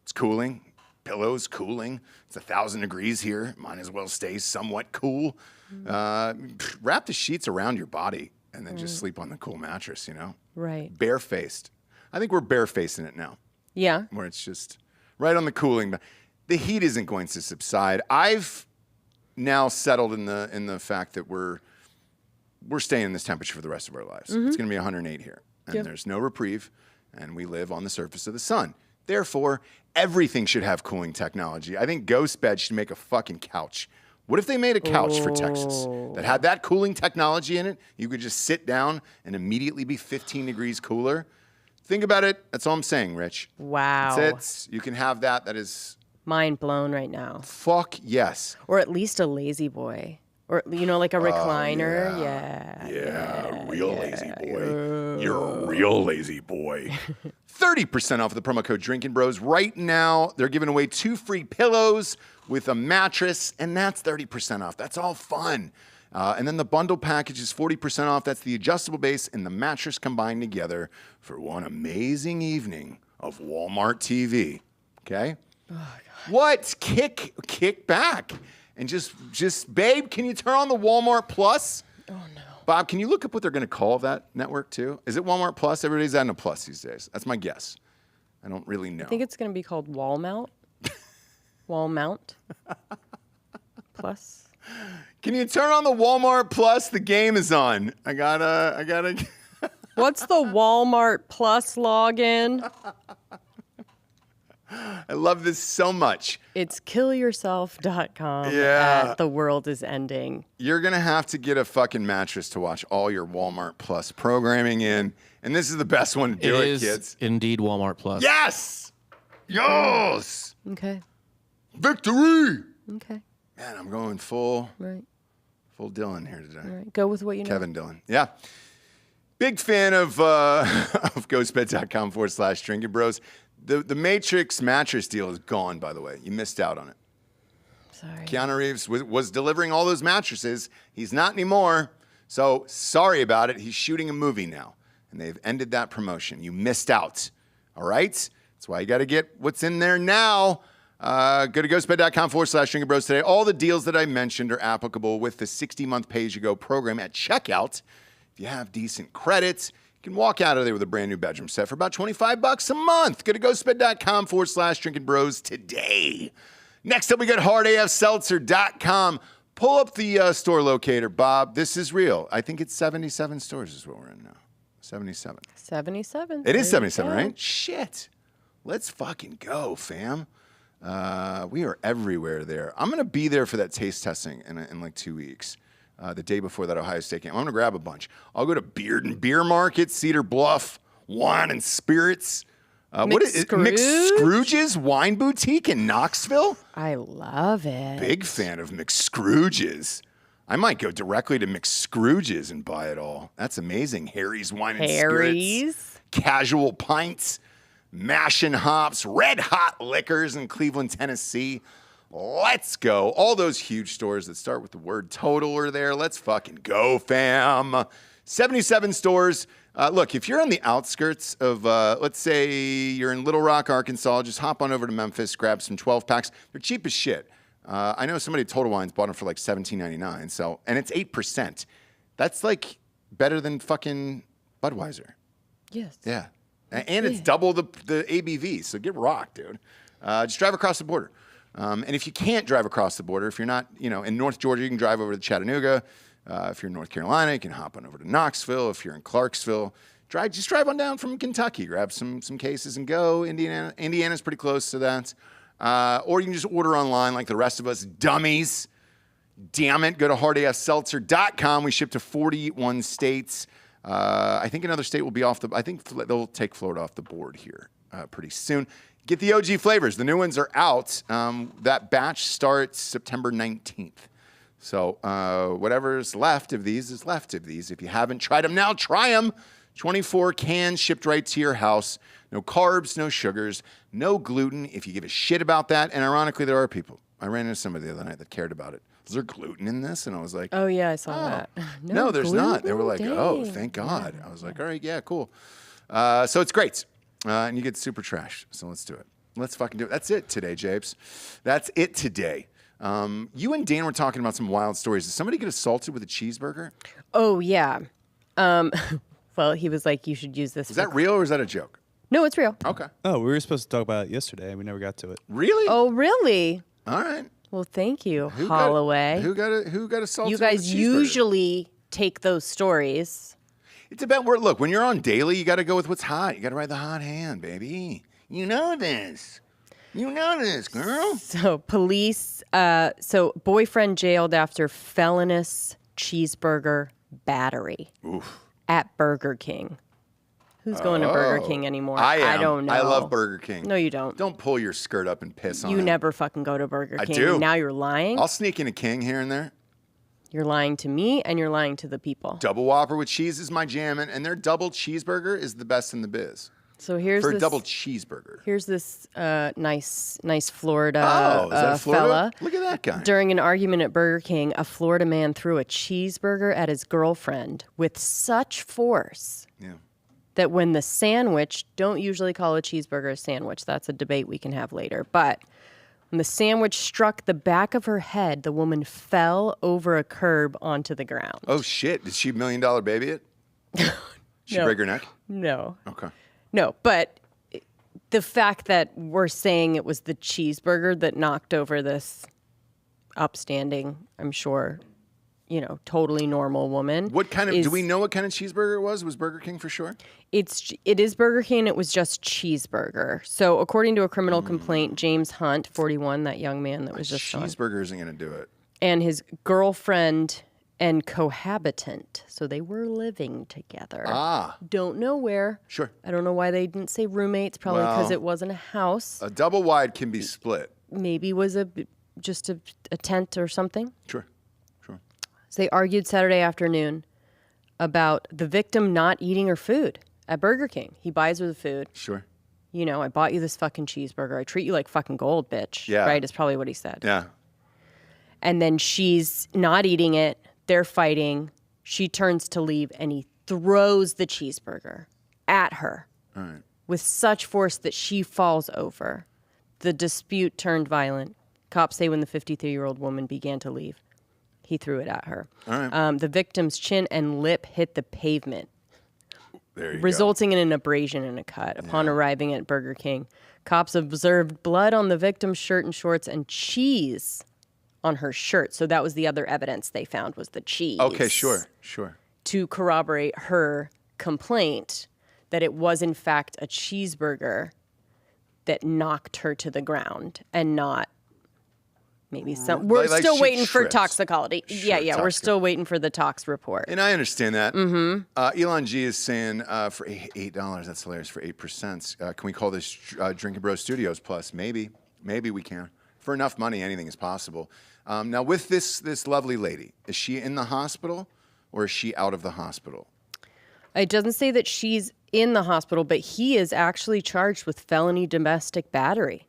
it's cooling. Pillows, cooling. It's 1,000 degrees here. Might as well stay somewhat cool. Wrap the sheets around your body and then just sleep on the cool mattress, Right. Barefaced. I think we're barefacing it now. Yeah. Where it's just right on the cooling. But the heat isn't going to subside. I've now settled in the fact that we're staying in this temperature for the rest of our lives. It's going to be 108 here, and there's no reprieve, and we live on the surface of the sun. Therefore, everything should have cooling technology. I think Ghostbed should make a fucking couch. What if they made a couch for Texas that had that cooling technology in it? You could just sit down and immediately be 15 degrees cooler. Think about it. That's all I'm saying, Rich. Wow. That's it. You can have that. That is Mind blown right now. fuck yes. Or at least a lazy boy. Or, like a recliner. Yeah. Real lazy boy. You're a real lazy boy. 30% off the promo code Drinking Bros. Right now, they're giving away 2 free pillows with a mattress, and that's 30% off. That's all fun. And then the bundle package is 40% off. That's the adjustable base and the mattress combined together for one amazing evening of Walmart TV. Okay? Oh, God. What? Kick back. And just, babe, can you turn on the Walmart Plus? Oh, no. Bob, can you look up what they're going to call that network, too? Is it Walmart Plus? Everybody's adding a plus these days. That's my guess. I don't really know. I think it's going to be called Wall Mount. Wall Mount. Plus. Can you turn on the Walmart Plus? The game is on. I gotta. What's the Walmart Plus login? I love this so much. It's killyourself.com. Yeah. The world is ending. You're going to have to get a fucking mattress to watch all your Walmart Plus programming in. And this is the best one to do it, is kids. indeed Walmart Plus. Yes! Yes. Okay. Victory. Okay. Man, I'm going full Right. Dylan here today. Right. Go with what you know. Kevin Dillon. Yeah. Big fan of of ghostbed.com/drinking bros. The Matrix mattress deal is gone, by the way. You missed out on it. Sorry. Keanu Reeves was delivering all those mattresses. He's not anymore. So sorry about it. He's shooting a movie now. And they've ended that promotion. You missed out. All right? That's why you got to get what's in there now. Go to ghostbed.com/drinking bros today. All the deals that I mentioned are applicable with the 60-month pay-as-you-go program at checkout. If you have decent credits, you can walk out of there with a brand new bedroom set for about $25 a month. Go to ghostbed.com/drinking bros today. Next up, we got hardafseltzer.com. Pull up the store locator, Bob. This is real. I think it's 77 stores is what we're in now. 77. 77. It is There you 77, go. right? Shit. Let's fucking go, fam. We are everywhere there. I'm going to be there for that taste testing in like 2 weeks. The day before that Ohio State game. I'm going to grab a bunch. I'll go to Beard and Beer Market, Cedar Bluff, Wine and Spirits. What is it? McScrooge's Wine Boutique in Knoxville? I love it. Big fan of McScrooge's. I might go directly to McScrooge's and buy it all. That's amazing. Harry's Wine and Harry's. Spirits. Casual Pints. Mashin' Hops. Red Hot Liquors in Cleveland, Tennessee. Let's go. All those huge stores that start with the word total are there. Let's fucking go, fam. 77 stores. Look, if you're on the outskirts of, let's say you're in Little Rock, Arkansas, just hop on over to Memphis, grab some 12 packs. They're cheap as shit. I know somebody at Total Wine's bought them for like $17.99. So, and it's 8%. That's like better than fucking Budweiser. Yes. Yeah. And it's double the ABV. So get rocked, dude. Just drive across the border. And if you can't drive across the border, if you're not, in North Georgia, you can drive over to Chattanooga. If you're in North Carolina, you can hop on over to Knoxville. If you're in Clarksville, just drive on down from Kentucky. Grab some cases and go. Indiana's pretty close to that. Or you can just order online like the rest of us dummies. Damn it. Go to hardafseltzer.com. We ship to 41 states. I think another state will be I think they'll take Florida off the board here pretty soon. Get the OG flavors. The new ones are out. That batch starts September 19th. So whatever's left of these is left of these. If you haven't tried them now, try them. 24 cans shipped right to your house. No carbs, no sugars, no gluten if you give a shit about that. And ironically, there are people. I ran into somebody the other night that cared about it. Is there gluten in this? And I was like, Oh, yeah, I saw that. no, there's not. They were like, gluten? oh, Dang. thank God. I was like, all right, yeah, cool. So it's great. And you get super trash. So let's do it. Let's fucking do it. That's it today, Japes. That's it today. You and Dan were talking about some wild stories. Did somebody get assaulted with a cheeseburger? Oh, yeah. Well, he was like, you should use this. Is that real or is that a joke? No, it's real. Okay. Oh, we were supposed to talk about it yesterday. We never got to it. Really? Oh, really? All right. Well, thank you, Who Holloway. Who got assaulted? You with a guys cheeseburger? usually take those stories. It's about where. Look, when you're on daily, you got to go with what's hot. You got to ride the hot hand, baby. You know this. You know this, girl. So police, boyfriend jailed after felonious cheeseburger battery at Burger King. Who's going to Burger King anymore? I am. I don't know. I love Burger King. No, you don't. Don't pull your skirt up and piss on it. You never fucking go to Burger King. do. Now you're lying. I'll sneak in a King here and there. You're lying to me and you're lying to the people. Double Whopper with cheese is my jam, and their double cheeseburger is the best in the biz. So here's For a this double cheeseburger. Here's this nice Florida, Is that Florida? fella. Look at that guy. During an argument at Burger King, a Florida man threw a cheeseburger at his girlfriend with such force Yeah. that when the sandwich, don't usually call a cheeseburger a sandwich. That's a debate we can have later. But when the sandwich struck the back of her head, the woman fell over a curb onto the ground. Oh, shit. Did she $1 Million Baby it? She No. break her neck? No. Okay. No, but the fact that we're saying it was the cheeseburger that knocked over this upstanding, I'm sure, totally normal woman. What kind of? Do we know what kind of cheeseburger it was? Was Burger King for sure? It is Burger King. It was just cheeseburger. So according to a criminal complaint, James Hunt, 41, that young man that was just on, Cheeseburger isn't going to do it. and his girlfriend and cohabitant. So they were living together. Ah. Don't know where. Sure. I don't know why they didn't say roommates, probably because Well, it wasn't a house. A double wide can be split. Maybe was just a tent or something. Sure. So they argued Saturday afternoon about the victim not eating her food at Burger King. He buys her the food. Sure. You know, I bought you this fucking cheeseburger. I treat you like fucking gold, bitch. Yeah. Right? Is probably what he said. Yeah. And then she's not eating it. They're fighting. She turns to leave and he throws the cheeseburger at her with such force that she falls over. The dispute turned violent. Cops say when the 53-year-old woman began to leave, he threw it at her. All right. The victim's chin and lip hit the pavement, There you resulting in an abrasion and a cut. Upon arriving at Burger King, cops observed blood on the victim's shirt and shorts and cheese on her shirt. So that was the other evidence they found was the cheese. Okay, sure. To corroborate her complaint that it was in fact a cheeseburger that knocked her to the ground and not maybe some. We're Like still she wait for tripped. toxicology. Yeah, we're toxicology. still waiting for the tox report. And I understand that. Mm-hmm. Elon G is saying for $8, that's hilarious, for 8%. Can we call this Drinking Bro Studios Plus? Maybe we can. For enough money, anything is possible. Now, with this lovely lady, is she in the hospital or is she out of the hospital? It doesn't say that she's in the hospital, but he is actually charged with felony domestic battery.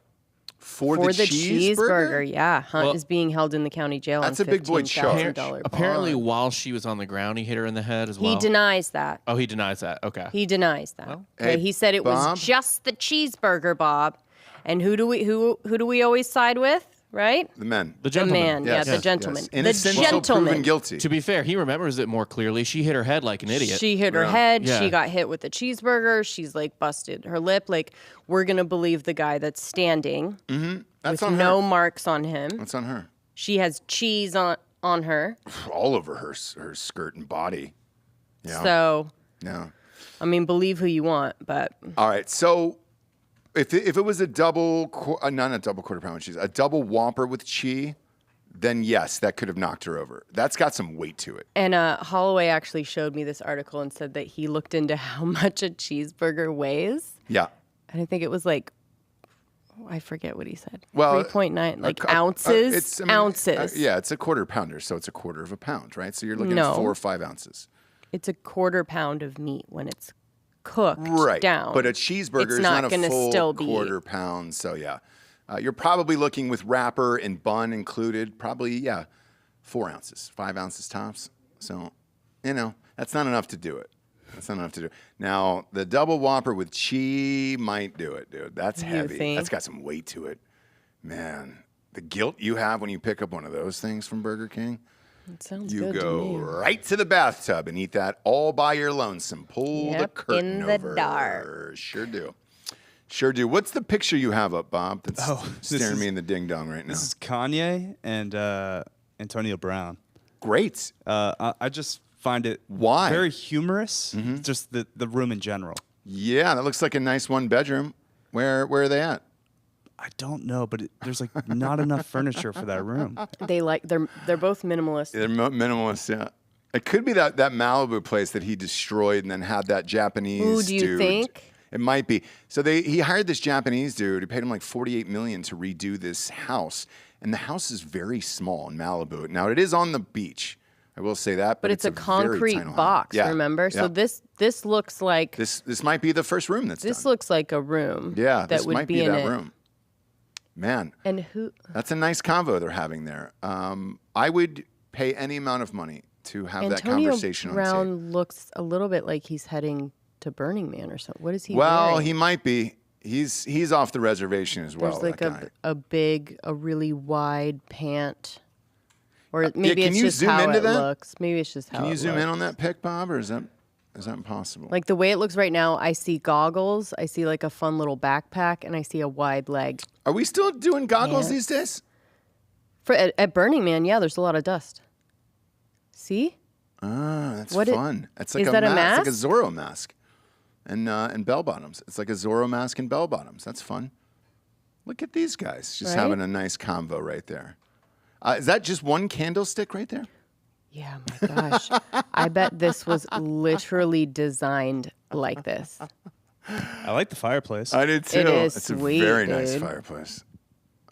For the cheeseburger? Yeah. Hunt is being held in the county jail That's on a big boy charge. $15,000 Apparently, bond. while she was on the ground, he hit her in the head as well. He denies that. Oh, he denies that. Okay. He denies that. Okay, Hey, he said it Bob? was just the cheeseburger, Bob. And who do we always side with? Right? The men. The The gentleman. man, Yes, the gentleman. yes. The Innocent until gentleman. proven guilty. To be fair, he remembers it more clearly. She hit her head like an idiot. She hit her Yeah. head. Yeah. She got hit with the cheeseburger. She's like busted her lip. Like, we're going to believe the guy that's standing That's with on no her. marks on him. That's on her. She has cheese on her. All over her skirt and body. Yeah. So, Yeah. I mean, believe who you want, but All right. So if it was a double, not a double quarter pound with cheese, a double Whopper with cheese, then yes, that could have knocked her over. That's got some weight to it. And Holloway actually showed me this article and said that he looked into how much a cheeseburger weighs. Yeah. And I think it was like, I forget what he said. Well, 3.9, like a- ounces. ounces. Yeah, it's a quarter pounder, so it's a quarter of a pound, right? So you're looking No. at 4 or 5 ounces. It's a quarter pound of meat when it's cooked Right. down. But a cheeseburger It's is not not a gonna full still be- quarter pound. So yeah, you're probably looking with wrapper and bun included, probably, 4 ounces, 5 ounces tops. So, that's not enough to do it. That's not enough to do. Now, the double Whopper with cheese might do it, dude. That's You heavy. think? That's got some weight to it. Man, the guilt you have when you pick up one of those things from Burger King. It sounds You good to go me. right to the bathtub and eat that all by your lonesome. Pull the Yep, curtain in the over. dark. Sure do. Sure do. What's the picture you have up, Bob? That's this staring is- me in the ding dong right now. This is Kanye and Antonio Brown. Great. I just find it Why? very humorous. Just the room in general. Yeah, that looks like a nice 1-bedroom. Where are they at? I don't know, but there's like not enough furniture for that room. They're both minimalist. They're minimalist, yeah. It could be that Malibu place that he destroyed and then had that Japanese Ooh, do you dude. think? It might be. So he hired this Japanese dude who paid him like $48 million to redo this house. And the house is very small in Malibu. Now, it is on the beach. I will say that. But it's a very concrete tiny house. box, Yeah, remember? So yeah. this looks like This might be the first room that's this done. looks like a room. Yeah, that this would might be be in that it. room. Man, And who? that's a nice convo they're having there. I would pay any amount of money to have that Antonio conversation on tape. Brown looks a little bit like he's heading to Burning Man or something. What is he Well, wearing? he might be. He's off the reservation as well. There's like that guy. a really wide pant. Or maybe can it's you just zoom how into it that? looks. Maybe it's just how Can you it zoom looks. in on that pic, Bob, or is that impossible? Like the way it looks right now, I see goggles, I see like a fun little backpack, and I see a wide leg. Are we still doing goggles Yeah. these days? At Burning Man, yeah, there's a lot of dust. See? Ah, that's What fun. It's like is that a It's like a mask? Zorro mask, and bell bottoms. It's like a Zorro mask and bell bottoms. That's fun. Look at these guys, just Right? having a nice convo right there. Is that just one candlestick right there? Yeah, my gosh. I bet this was literally designed like this. I like the fireplace. I did too. It is It's sweet, a very nice dude. fireplace.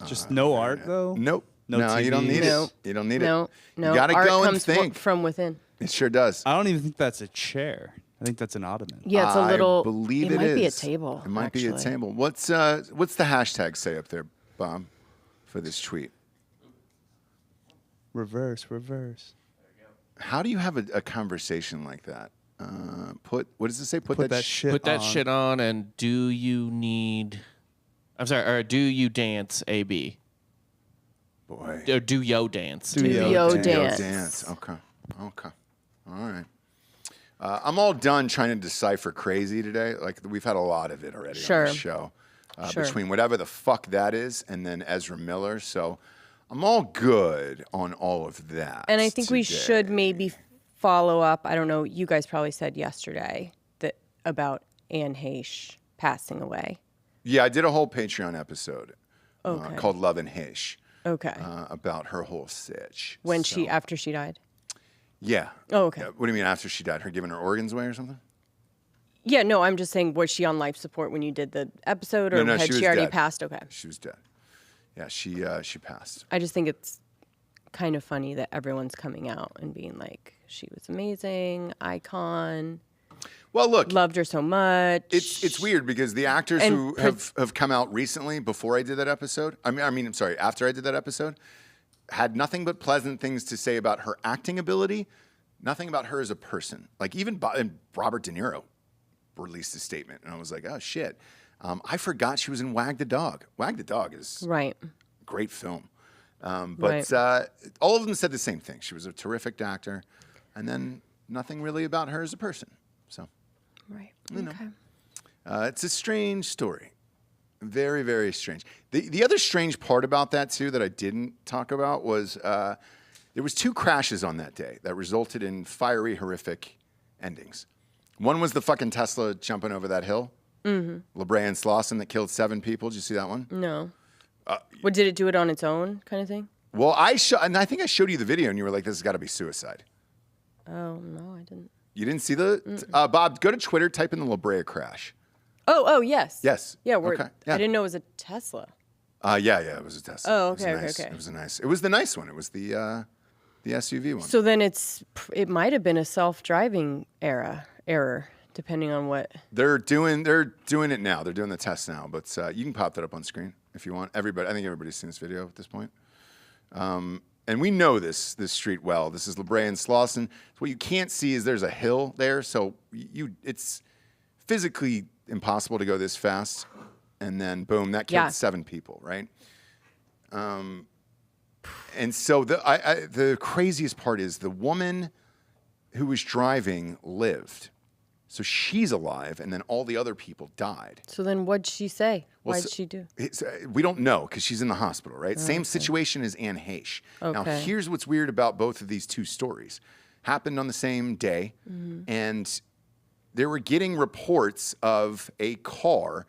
Just no art though. Nope. No No, you don't need TVs. it. You don't need No, it. no. You gotta Art go and comes think. from within. It sure does. I don't even think that's a chair. I think that's an ottoman. Yeah, it's a little. I believe it might be a is. table. It might be a actually. table. What's the hashtag say up there, Bob, for this tweet? Reverse. How do you have a conversation like that? What does it say? Put that shit Put that on. shit on, and do you need? I'm sorry. Or do you dance? AB. Boy. Or do yo dance? Do Yo yo dance. Dance. Okay. All right. I'm all done trying to decipher crazy today. Like we've had a lot of it already on Sure. the show. Sure. Between whatever the fuck that is and then Ezra Miller. So I'm all good on all of that. And I think we today. should maybe follow up. I don't know. You guys probably said yesterday that about Anne Heche passing away. Yeah, I did a whole Patreon episode Okay. called Love and Heche Okay. about her whole sitch. when So, after she died. Yeah. Oh, okay. Yeah, what do you mean after she died? Her giving her organs away or something? Yeah, no, I'm just saying, was she on life support when you did the episode, or No, had she she, was already dead. passed? Okay. She was dead. Yeah, she passed. I just think it's kind of funny that everyone's coming out and being like, she was amazing, icon, Well, look, loved her so much. it's weird because the actors And who have come out recently before I did that episode, I'm sorry, after I did that episode, had nothing but pleasant things to say about her acting ability, nothing about her as a person. Like even and Robert De Niro released a statement, and I was like, oh shit, I forgot she was in Wag the Dog. Wag the Dog is Right. a great film. But Right. all of them said the same thing. She was a terrific actor, and then nothing really about her as a person. So Right. know. Okay. it's a strange story. Very, very strange. The other strange part about that, too, that I didn't talk about was there was 2 crashes on that day that resulted in fiery, horrific endings. One was the fucking Tesla jumping over that hill. Mm-hmm. LeBray and Slauson that killed 7 people. Did you see that one? No. What, did it do it on its own kind of thing? Well, and I think I showed you the video, and you were like, this has got to be suicide. Oh, no, I didn't. You didn't see the... Bob, go to Twitter, type in the La Brea crash. Oh, yes. Yes. Yeah, Okay. Yeah. I didn't know it was a Tesla. Yeah, it was a Tesla. Oh, It was okay, nice. okay. It was the nice one. It was the SUV one. So then it might have been a self-driving error, depending on what. They're doing it now. They're doing the test now, but you can pop that up on screen if you want. I think everybody's seen this video at this point. And we know this street well. This is La Brea and Slauson. What you can't see is there's a hill there, so it's physically impossible to go this fast. And then boom, that killed 7 people, right? And so the craziest part is the woman who was driving lived. So she's alive, and then all the other people died. So then what'd she say? Well, What'd she do? We don't know because she's in the hospital, right? Same situation as Anne Heche. Now, Okay. here's what's weird about both of these 2 stories. Happened on the same day, and they were getting reports of a car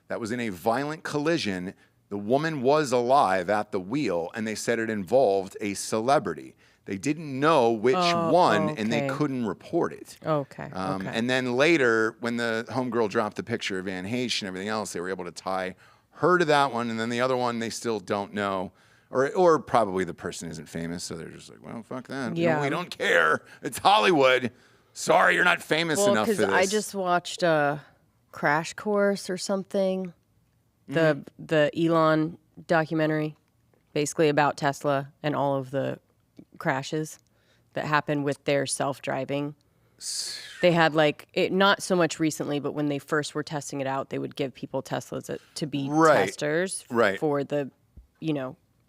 that was in a violent collision. The woman was alive at the wheel, and they said it involved a celebrity. They didn't know which one, and they okay. couldn't report it. Okay. And then later, when the homegirl dropped the picture of Anne Heche and everything else, they were able to tie her to that one, and then the other one they still don't know, or probably the person isn't famous, so they're just like, well, fuck that. Yeah. We don't care. It's Hollywood. Sorry, you're not famous Well, enough for because this. I just watched a Crash Course or something, the Elon documentary, basically about Tesla and all of the crashes that happened with their self-driving. They had not so much recently, but when they first were testing it out, they would give people Teslas to be testers for the,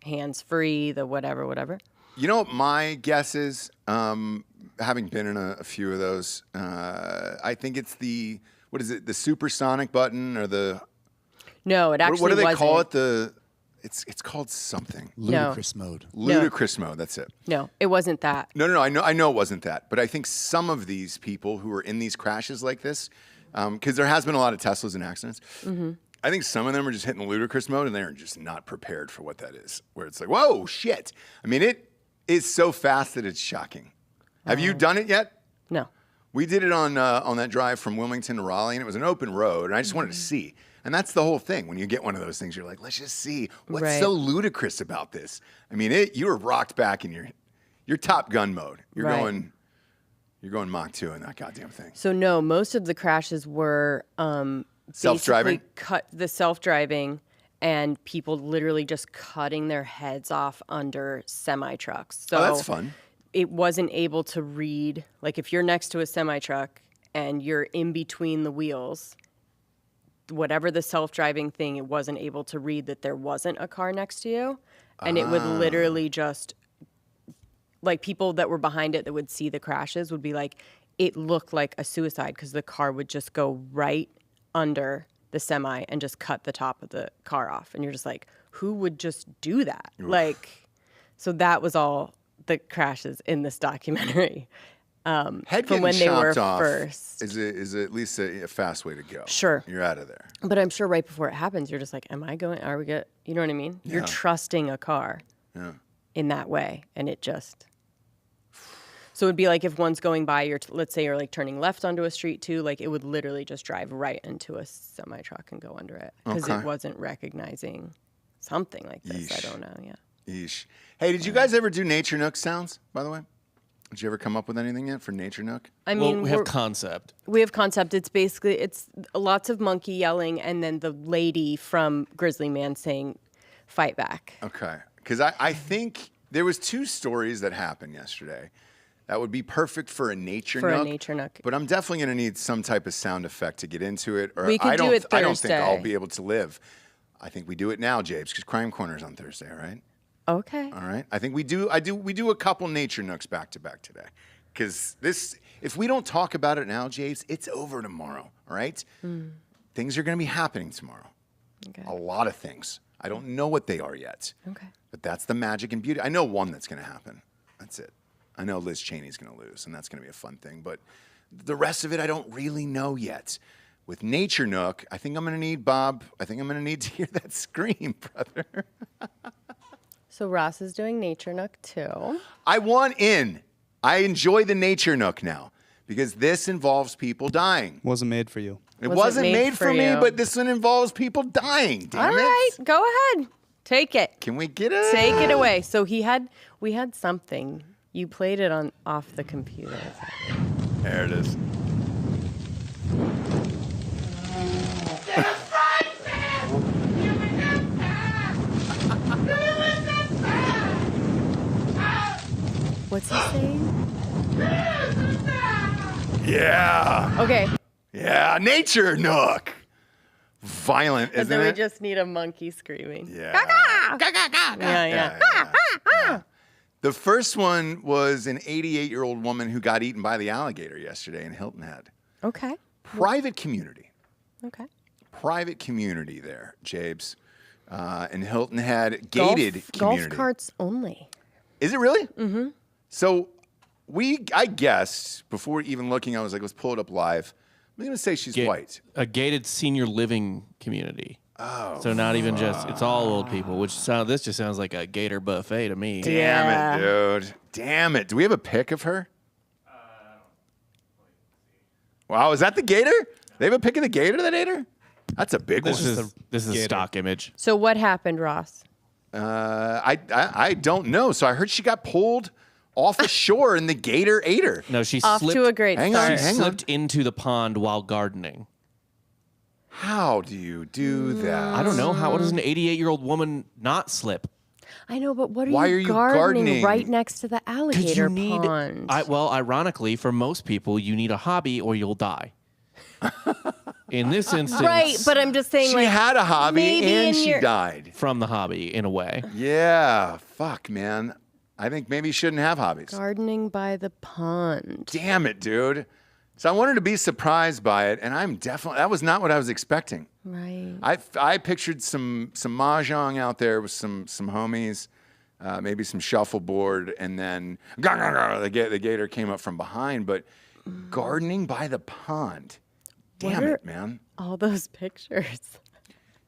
hands-free, the whatever. You know what my guess is, having been in a few of those, I think it's the supersonic button or the... No, it actually what do they wasn't. call it? It's called something. Ludicrous mode. Ludicrous mode, that's it. No, it wasn't that. No, I know it wasn't that. But I think some of these people who are in these crashes like this, because there has been a lot of Teslas in accidents, I think some of them are just hitting the ludicrous mode and they're just not prepared for what that is. Where it's like, whoa, shit. I mean, it is so fast that it's shocking. Have you done it yet? No. We did it on that drive from Wilmington to Raleigh, and it was an open road, and I just wanted to see. And that's the whole thing. When you get one of those things, you're like, let's just see what's so ludicrous about this. I mean, you were rocked back in your Top Gun mode. You're going Mach 2 in that goddamn thing. So no, most of the crashes were Self-driving? the self-driving and people literally just cutting their heads off under semi-trucks. So that's fun. It wasn't able to read, like if you're next to a semi-truck and you're in between the wheels, whatever the self-driving thing, it wasn't able to read that there wasn't a car next to you. And it would literally just, like people that were behind it that would see the crashes would be like, it looked like a suicide because the car would just go right under the semi and just cut the top of the car off. And you're just like, who would just do that? Oof. Like, so that was all the crashes in this documentary. Head from when they were off first. Is at least a fast way to go. Sure. You're out of there. But I'm sure right before it happens, you're just like, am I going, are we good? You know what I mean? Yeah. You're trusting a car in that way. And it just, so it'd be like if one's going by, let's say you're like turning left onto a street too, like it would literally just drive right into a semi truck and go under it because it wasn't recognizing something like this. Yeesh. I don't know. Yeah. Yeesh. Hey, did you guys ever do Nature Nook sounds, by the way? Did you ever come up with anything yet for Nature Nook? I mean, we have concept. We have concept. It's basically, it's lots of monkey yelling and then the lady from Grizzly Man saying, fight back. Okay. Because I think there was 2 stories that happened yesterday that would be perfect for a Nature Nook. For a Nature Nook. But I'm definitely going to need some type of sound effect to get into it. Or We could do it I don't think I'll Thursday. be able to live. I think we do it now, Jabes, because Crime Corner's on Thursday, right? Okay. All right. I think we do a couple Nature Nooks back to back today. Because if we don't talk about it now, James, it's over tomorrow. All right? Things are going to be happening tomorrow. Okay. A lot of things. I don't know what they are yet. Okay. But that's the magic and beauty. I know one that's going to happen. That's it. I know Liz Cheney's going to lose, and that's going to be a fun thing. But the rest of it, I don't really know yet. With Nature Nook, I think I'm going to need, Bob, to hear that scream, brother. So Ross is doing Nature Nook too. I want in. I enjoy the Nature Nook now because this involves people dying. Wasn't made for you. It wasn't made for me, you. but this one involves people dying. Damn All it. right, go ahead. Take it. Can we get it? Take it away. So we had something. You played it off the computer. There it is. What's he saying? Yeah. Okay. Yeah. Nature Nook. Violent, And isn't then we it? just need a monkey screaming. Yeah. Yeah. The first one was an 88-year-old woman who got eaten by the alligator yesterday in Hilton Head. Okay. Private community. Okay. Private community there, Jabes. In Hilton Head, gated community. Golf carts only. Is it really? Mm-hmm. So I guessed, before even looking, I was like, let's pull it up live. I'm going to say she's white. A gated senior living community. Oh. So not even just, it's all old people, this just sounds like a gator buffet to me. Damn it, dude. Damn it. Do we have a pic of her? Wow, is that the gator? They have a pic of the gator that ate her? That's a big one. This is a stock image. So what happened, Ross? I don't know. So I heard she got pulled off the shore and the gator ate her. No, she Off slipped. to a great start. She slipped into the pond while gardening. How do you do that? I don't know. How does an 88-year-old woman not slip? I know, but what are Why you are you gardening gardening? right next to the alligator pond? Well, ironically, for most people, you need a hobby or you'll die. In this instance, Right, but I'm just saying, She like, had a hobby maybe in and she your- died. from the hobby, in a way. Yeah, fuck, man. I think maybe you shouldn't have hobbies. gardening by the pond. Damn it, dude. So I wanted to be surprised by it, and that was not what I was expecting. Right. I pictured some mahjong out there with some homies, maybe some shuffleboard, and then the gator came up from behind. But gardening by the pond, damn What are- it, man. All those pictures.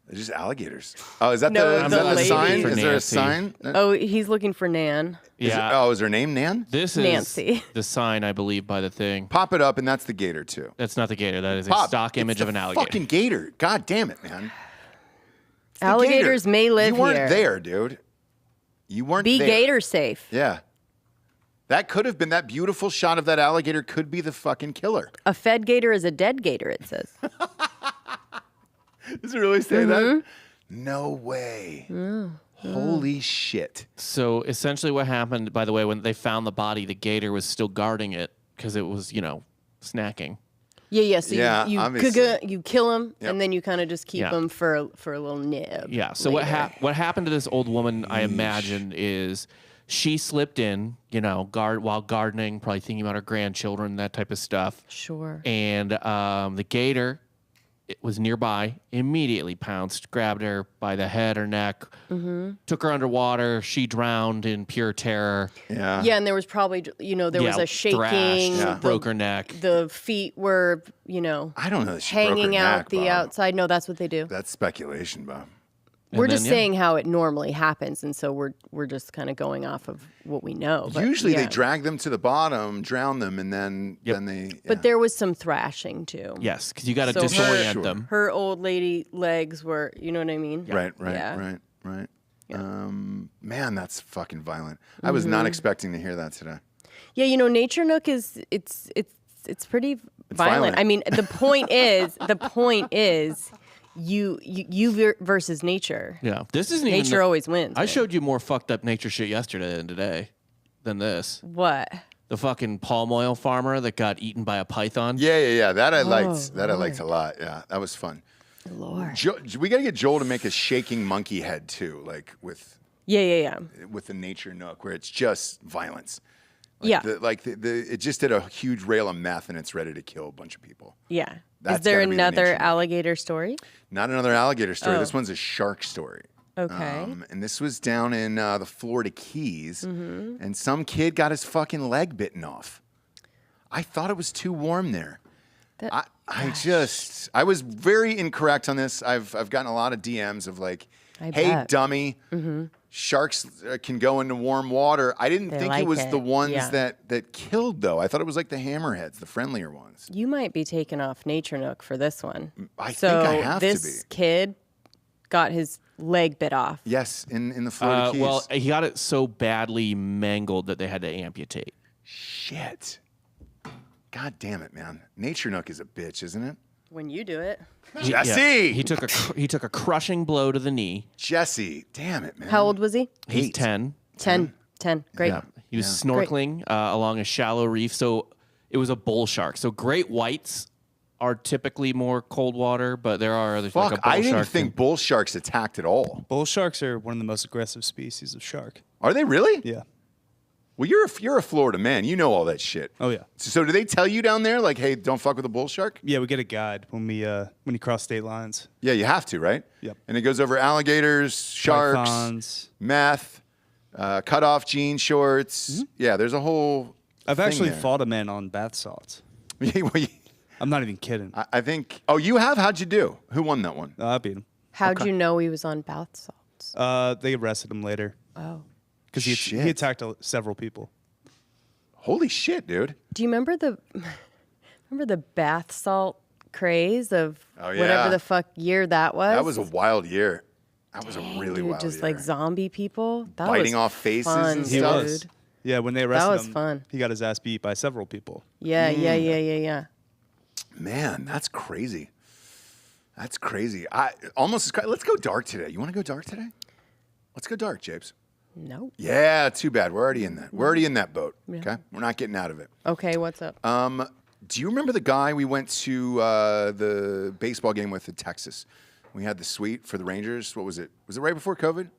They're just alligators. Oh, is that No, the, the is that the sign? lady. Is there a Nancy. sign? Oh, he's looking for Nan. Is her name Nan? This Nancy. is the sign, I believe, by the thing. Pop it up, and that's the gator too. That's not the gator. That is a Pop, stock it's image the of an alligator. Fucking gator. God damn it, man. It's the Alligators gator. may live You weren't here. there, dude. You weren't Be there. gator safe. Yeah. That could have been that beautiful shot of that alligator could be the fucking killer. A fed gator is a dead gator, it says. Does it really say that? Mm-hmm. No way. Holy shit. So essentially what happened, by the way, when they found the body, the gator was still guarding it because it was, snacking. Yeah. So Yeah, you obviously. you kill him, Yep. and then you kind of just keep Yeah. him for a little nib. Yeah. So later. what happened to this old woman, I imagine, is she slipped in, while gardening, probably thinking about her grandchildren, that type of stuff. Sure. And the gator was nearby, immediately pounced, grabbed her by the head or neck, took her underwater. She drowned in pure terror. Yeah. Yeah, and there was probably there was a shaking. thrashed, broke her neck. The feet were I don't know that she broke her hanging out neck, the Bob. outside. No, that's what they do. That's speculation, Bob. We're then, just yeah. saying how it normally happens, and so we're just kind of going off of what we know. But, Usually yeah. they drag them to the bottom, drown them, and then Yep. they. But there was some thrashing too. Yes, because you got to So disorient Sure. them. Her old lady legs were, you know what I mean? Right. Yeah. Man, that's fucking violent. I was not expecting to hear that today. Yeah, Nature Nook is it's pretty violent. violent. I mean, the point is you versus nature. Yeah, this isn't even. Nature always wins. I man. showed you more fucked up nature shit yesterday than this. What? The fucking palm oil farmer that got eaten by a python. Yeah. That I liked. That I liked a lot. Yeah, that was fun. Lord. We got to get Joel to make a shaking monkey head too, like with Yeah. the Nature Nook, where it's just violence. Yeah. It just did a huge rail of meth and it's ready to kill a bunch of people. Yeah. That's Is there gotta be the another Nature Nook. alligator story? Not another alligator story. Oh. This one's a shark story. Okay. And this was down in the Florida Keys, Mm-hmm. and some kid got his fucking leg bitten off. I thought it was too warm there. I was very incorrect on this. I've gotten a lot of DMs of like, I "Hey, bet. dummy, sharks can go into warm water." I didn't They think like it was it. the ones Yeah. that killed though. I thought it was like the hammerheads, the friendlier ones. You might be taking off Nature Nook for this one. I so think I have to this be. kid got his leg bit off. Yes, in the Florida Keys. Well, he got it so badly mangled that they had to amputate. Shit. God damn it, man. Nature Nook is a bitch, isn't it? When you do it. Jesse! He took a crushing blow to the knee. Jesse, damn it, man. How old was he? He's Eight. 10. 10. Great. Yeah. He was snorkeling along a shallow reef. So it was a bull shark. So great whites are typically more cold water, but there are others like a Fuck, bull I didn't shark. think bull sharks attacked at all. Bull sharks are one of the most aggressive species of shark. Are they really? Yeah. Well, you're a Florida man. You know all that shit. Oh yeah. So do they tell you down there, like, hey, don't fuck with a bull shark? Yeah, we get a guide when you cross state lines. Yeah, you have to, right? Yep. And it goes over alligators, sharks, Pythons. meth, cut off jean shorts. Yeah, there's a whole. I've thing actually there. fought a man on bath salts. Well, I'm not even kidding. I think. Oh, you have? How'd you do? Who won that one? I beat him. How'd you know he was on bath salts? They arrested him later Oh. because Shit. he attacked several people. Holy shit, dude. Do you remember the bath salt craze of Oh, yeah. whatever the fuck year that was? That was a wild year. That was a really Dude, wild just year. like zombie people. That Biting was off faces fun, and He stuff. was. dude. Yeah, when they arrested was him, fun. he got his ass beat by several people. Yeah. Man, that's crazy. That's crazy. Let's go dark today. You want to go dark today? Let's go dark, Japes. No. Yeah, too bad. We're already in that. We're already in that boat. Okay, we're not getting out of it. Okay, what's up? Do you remember the guy we went to the baseball game with in Texas? We had the suite for the Rangers. What was it? Was it right before COVID?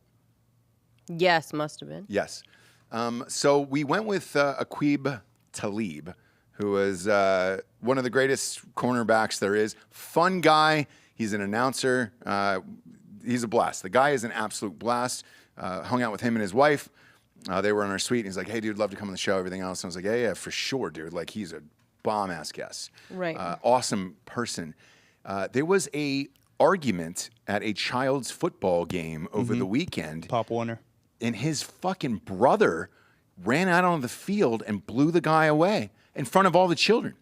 Yes, must have been. Yes. So we went with Aqib Talib, who is one of the greatest cornerbacks there is. Fun guy. He's an announcer. He's a blast. The guy is an absolute blast. Hung out with him and his wife. They were in our suite, and he's like, "Hey, dude, love to come on the show." Everything else. And I was like, "Yeah, for sure, dude. Like, he's a bomb-ass guest. Right. Awesome person." There was a argument at a child's football game over the weekend. Pop Warner. And his fucking brother ran out on the field and blew the guy away in front of all the children.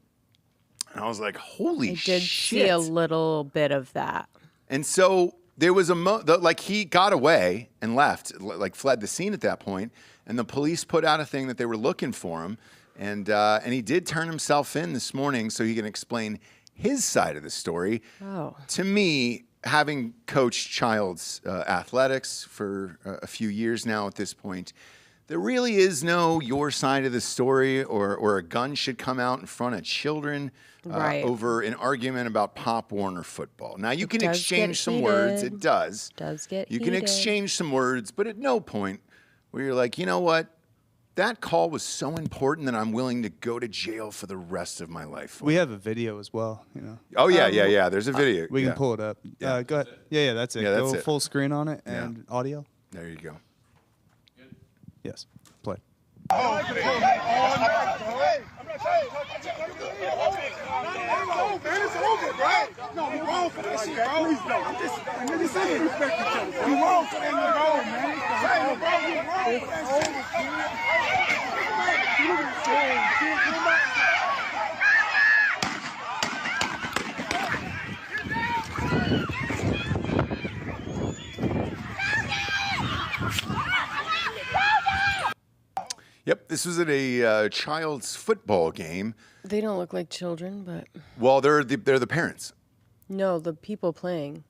And I was like, holy shit. I did see a little bit of that. And so there was like he got away and left, like fled the scene at that point, and the police put out a thing that they were looking for him, and he did turn himself in this morning so he can explain his side of the story. Oh. To me, having coached child's athletics for a few years now at this point, there really is no your side of the story or a gun should come out in front of children over an argument about Pop Warner football. Now, you can exchange some words. It does. You can exchange some words, but at no point where you're like, you know what? That call was so important that I'm willing to go to jail for the rest of my life. We have a video as well, you know. Oh, yeah. There's a video. We can pull it up. Yeah. Go ahead. Yeah, that's it. Yeah, that's go it. full screen on it and audio. There you go. Yes, play. No, we wrong for that shit, bro. Please don't. I'm just nigga saying respect each other. You wrong for that nigga, bro, man. Hey, bro, you wrong for that Yep, this was at a child's football game. They don't look like children, but Well, they're the parents. no, the people playing.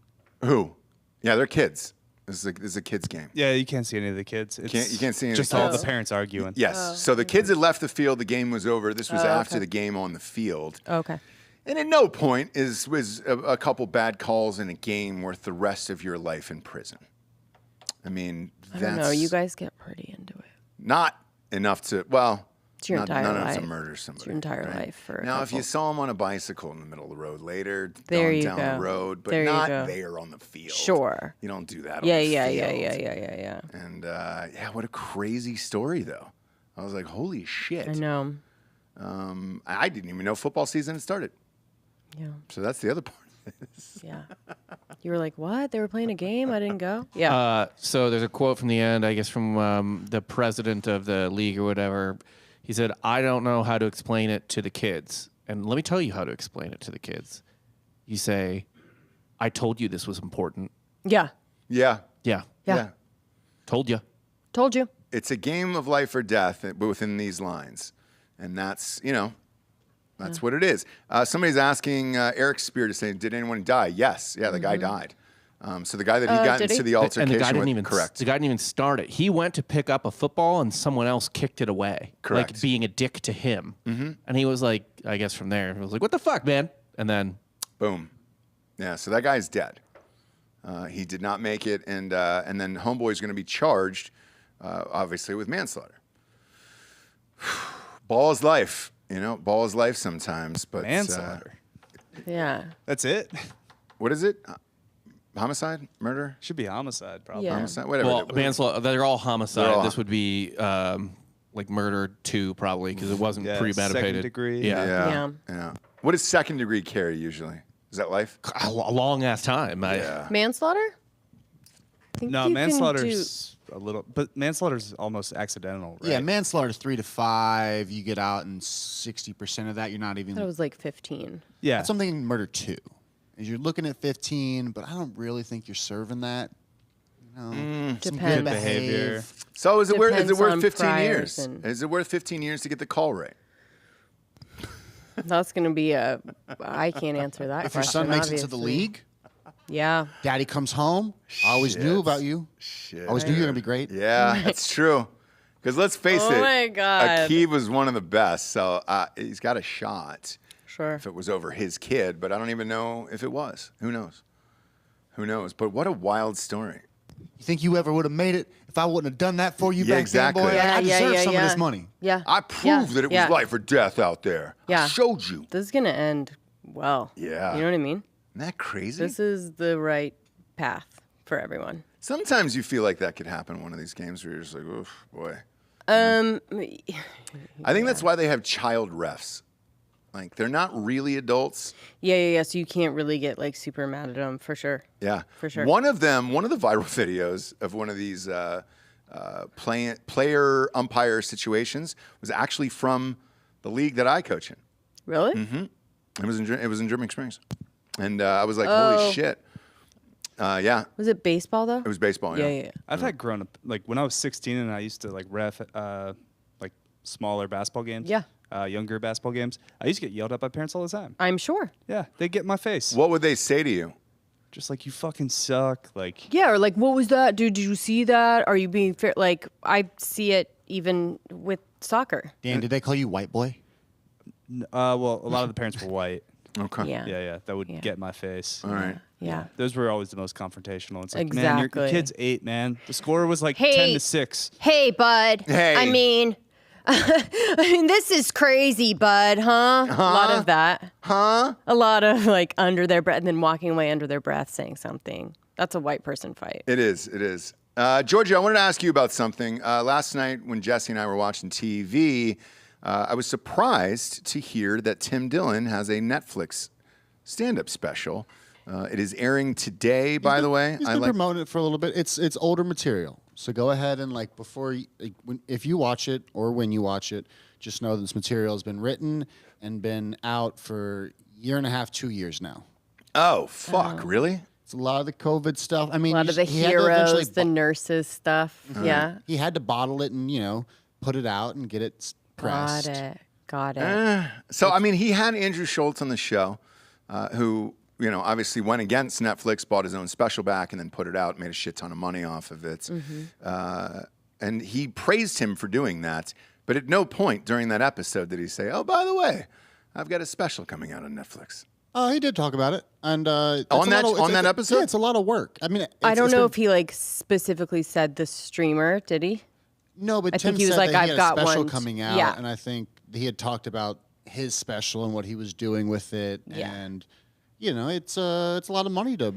Who? Yeah, they're kids. This is a kids game. Yeah, you can't see any of the kids. It's You can't see any of just the all kids. the parents arguing. Yes. So the kids had left the field. The game was over. This was after the game on the field. Okay. And at no point was a couple bad calls in a game worth the rest of your life in prison. I mean, I that's don't know. You guys get pretty into it. not enough to, well, It's your not entire enough to life. murder somebody. It's your entire right? life for a Now, if you couple. saw him on a bicycle in the middle of the road later, There going you down go. the road, but There you not go. there on the field. Sure. You don't do that Yeah, on the yeah, field. yeah. And yeah, what a crazy story, though. I was like, holy shit. I know. I didn't even know football season had started. Yeah. So that's the other part of this. Yeah. You were like, what? They were playing a game? I didn't go? Yeah. So there's a quote from the end, I guess, from the president of the league or whatever. He said, I don't know how to explain it to the kids. And let me tell you how to explain it to the kids. You say, I told you this was important. Yeah. Yeah. Yeah. Yeah. Told you. Told you. It's a game of life or death within these lines. And that's, that's what it is. Somebody's asking Eric Spear to say, did anyone die? Yes. Yeah, the guy died. So the guy that he got did into he? the And altercation the guy didn't with, even correct. The guy didn't even start it. He went to pick up a football and someone else kicked it away. Correct. Like being a dick to him. Mm-hmm. And he was like, I guess from there, he was like, what the fuck, man? And then Boom. Yeah, so that guy's dead. He did not make it, and then Homeboy's going to be charged, obviously, with manslaughter. Ball is life, ball is life sometimes. But Manslaughter. Yeah. That's it? what is it? Homicide? Murder? Should be homicide, probably. Yeah. Homicide? Whatever. well, manslaughter, they're all homicide. They're all this would be like murder 2 probably because it wasn't Yeah, premeditated. second degree. Yeah. Yeah. What does second degree carry usually? Is that life? A long ass time. Yeah. Manslaughter? I think No, you can manslaughter's a little, but manslaughter's almost accidental, right? Yeah, manslaughter's 3 to 5. You get out, and 60% of that you're not even. I thought it was like 15. Yeah. That's something in murder 2. Is you're looking at 15, but I don't really think you're serving that. Some Depends. good behavior. So is it worth Depends on 15 priors years? and- Is it worth 15 years to get the call right? That's going to be I can't answer that If your question. son makes it to the obviously. league, Yeah. daddy comes home. I always knew about you. Shit. Always knew you were gonna be great. Yeah, that's true. Because let's face Oh it, my God. Aqib was one of the best, so he's got a shot Sure. if it was over his kid, but I don't even know if it was. Who knows? Who knows? But what a wild story. You think you ever would have made it if I wouldn't have done that for you Yeah, back exactly. then, boy? Yeah, I yeah, deserve yeah, some yeah. of this money. Yeah. I proved that it was yeah. life or death out there. Yeah. I showed you. This is going to end well. Yeah. You know what I mean? Isn't that crazy? This is the right path for everyone. Sometimes you feel like that could happen in one of these games where you're just like, oof, boy. Um, I think that's why they have child refs. Like they're not really adults. Yeah. So you can't really get like super mad at them for sure. Yeah, For sure. One of the viral videos of one of these player umpire situations was actually from the league that I coach in. Really? Mm-hmm. It was in Dripping Springs, and I was like, holy shit. Yeah. Was it baseball though? It was baseball. Yeah. I've had grown up, like when I was 16 and I used to like ref like smaller basketball games. Yeah. Younger basketball games. I used to get yelled at by parents all the time. I'm sure. Yeah, they get in my face. What would they say to you? Just like, you fucking suck. Like, Yeah, or like, what was that, dude? Did you see that? Are you being fair? Like, I see it even with soccer. Dan, did they call you white boy? well, a lot of the parents were white. Okay. Yeah. Yeah, that would get in my face. All right. Yeah. Those were always the most confrontational. It's like, man, your Exactly. kid's 8, man. The score was like Hey. 10-6. Hey, bud. Hey. I mean, this is crazy, bud, huh? A lot of that. Huh? A lot of like under their breath and then walking away under their breath saying something. That's a white person fight. It is. It is. Georgia, I wanted to ask you about something. Last night when Jesse and I were watching TV, I was surprised to hear that Tim Dillon has a Netflix stand-up special. It is airing today, by the way. He's been promoting it for a little bit. It's older material, so go ahead and like before, if you watch it or when you watch it, just know that this material has been written and been out for a year and a half, 2 years now. Oh, fuck! Really? It's a lot of the COVID stuff. I mean, A lot of the he had to eventually heroes, the nurses stuff. Yeah. he had to bottle it and put it out and get it pressed. Got it. So, I mean, he had Andrew Schultz on the show, who, obviously went against Netflix, bought his own special back, and then put it out, made a shit ton of money off of it. And he praised him for doing that. But at no point during that episode did he say, oh, by the way, I've got a special coming out on Netflix. He did talk about it, and on that episode. Yeah, it's a lot of work. I mean, I don't know if he like specifically said the streamer, did he? No, but I Tim think he was said like, that I've he had got a special one. coming out, Yeah. and I think he had talked about his special and what he was doing with it, Yeah. and it's a lot of money to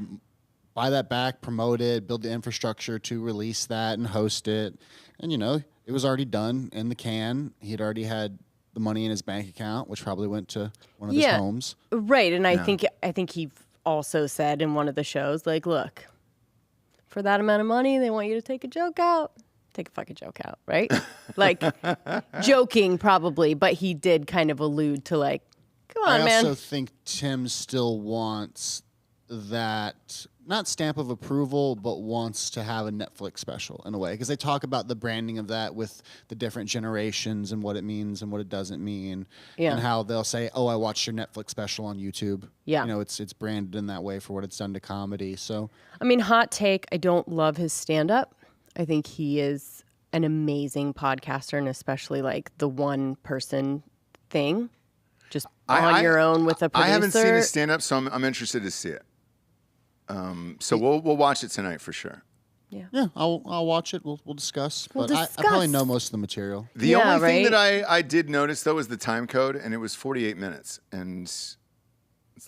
buy that back, promote it, build the infrastructure to release that and host it, and it was already done in the can. He had already had the money in his bank account, which probably went to one of his homes. Right. And I think he also said in one of the shows, like, look, for that amount of money, they want you to take a joke out. Take a fucking joke out, right? Like, joking probably, but he did kind of allude to like, come on, I man. also think Tim still wants that, not stamp of approval, but wants to have a Netflix special in a way. Because they talk about the branding of that with the different generations and what it means and what it doesn't mean. Yeah. And how they'll say, oh, I watched your Netflix special on YouTube. Yeah. It's branded in that way for what it's done to comedy. So I mean, hot take, I don't love his stand-up. I think he is an amazing podcaster, and especially like the one-person thing, just on your own with a producer. I haven't seen his stand-up, so I'm interested to see it. So we'll watch it tonight for sure. yeah, I'll watch it. We'll discuss. We'll but I discuss. probably know most of the material. The Yeah, only thing right? that I did notice, though, was the time code, and it was 48 minutes. And it's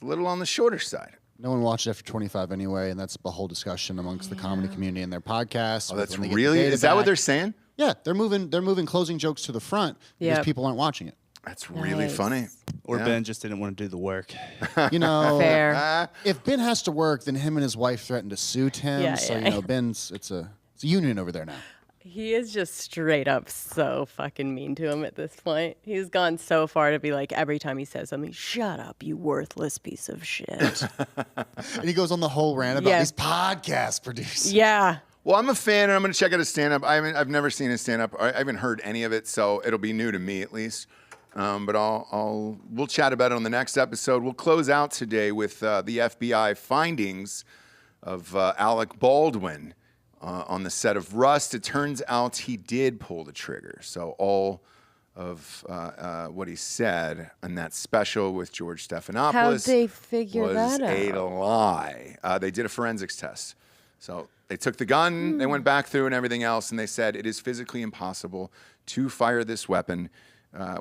a little on the shorter side. No one watched after 25 anyway, and that's the whole discussion amongst the comedy community and their podcasts. Oh, that's when they get the really? data Is that what back. they're saying? Yeah, they're moving closing jokes to the front because Yep. people aren't watching it. That's really Nice. funny. Or Yeah. Ben just didn't want to do the work. Fair. If Ben has to work, then him and his wife threatened to sue him. Yeah, so yeah. Ben's it's a union over there now. He is just straight up so fucking mean to him at this point. He's gone so far to be like, every time he says something, shut up, you worthless piece of shit. And he goes on the whole rant about Yeah. these podcast producers. Yeah. Well, I'm a fan, and I'm going to check out his stand-up. I've never seen his stand-up. I haven't heard any of it, so it'll be new to me at least. But we'll chat about it on the next episode. We'll close out today with the FBI findings of Alec Baldwin on the set of Rust. It turns out he did pull the trigger. So all of what he said in that special with George Stephanopoulos How'd they figure was that a out? lie. They did a forensics test. So they took the gun, they went back through and everything else, and they said it is physically impossible to fire this weapon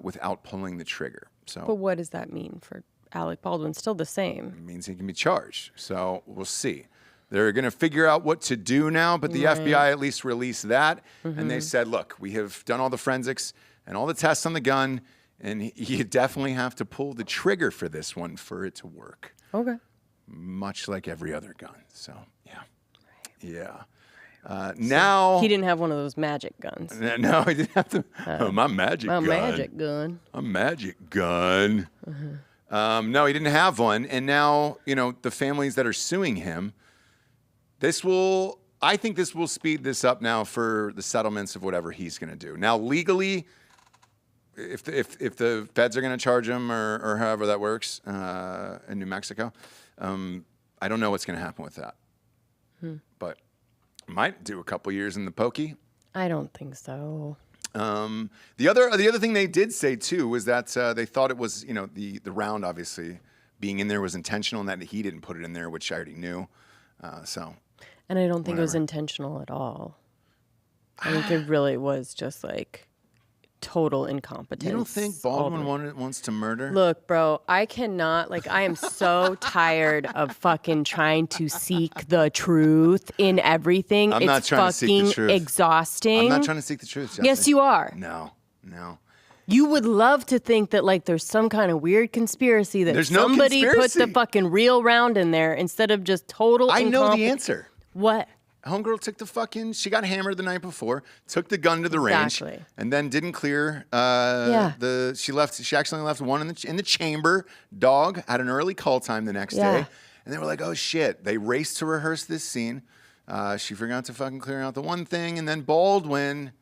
without pulling the trigger. So But what does that mean for Alec Baldwin? Still the same. it means he can be charged. So we'll see. They're going to figure out what to do now, but the FBI at least released that. And they said, look, we have done all the forensics and all the tests on the gun, And you definitely have to pull the trigger for this one for it to work. Okay. Much like every other gun. So, yeah. Now... He didn't have one of those magic guns. No, he didn't have to... my magic gun. My magic gun. A magic gun. No, he didn't have one. And now, the families that are suing him, I think this will speed this up now for the settlements of whatever he's going to do. Now, legally, if the feds are going to charge him or however that works in New Mexico, I don't know what's going to happen with that. But might do a couple years in the pokey. I don't think so. The other thing they did say too was that they thought it was the round obviously being in there was intentional and that he didn't put it in there, which I already knew. And I don't think it was intentional at all. I think it really was just like total incompetence. You don't think Baldwin wants to murder? Look, bro, I cannot, I am so tired of fucking trying to seek the truth in everything. I'm not trying to seek the truth. It's fucking exhausting. I'm not trying to seek the truth, Jesse. Yes, you are. No. You would love to think that there's some kind of weird conspiracy that There's no somebody put conspiracy. the fucking real round in there instead of just total I know the answer. What? Homegirl took she got hammered the night before, took the gun to the range, and then didn't clear. She actually left one in the chamber. Dog had an early call time the next day, and they were like, "Oh shit!" They raced to rehearse this scene. She forgot to fucking clear out the one thing, and then Baldwin,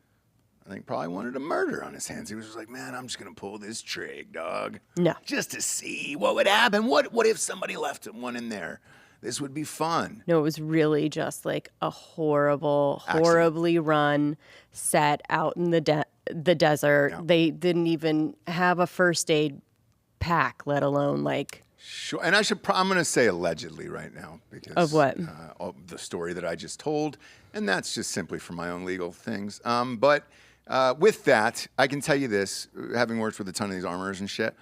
I think, probably wanted a murder on his hands. He was just like, "Man, I'm just gonna pull this trig, dog, just to see what would happen. What if somebody left one in there?" This would be fun. No, it was really just a horribly run set out in the desert. Yeah. They didn't even have a first aid pack, let alone Sure, and I'm going to say allegedly right now because of what? Of the story that I just told, and that's just simply for my own legal things. But with that, I can tell you this: having worked with a ton of these armorers and shit,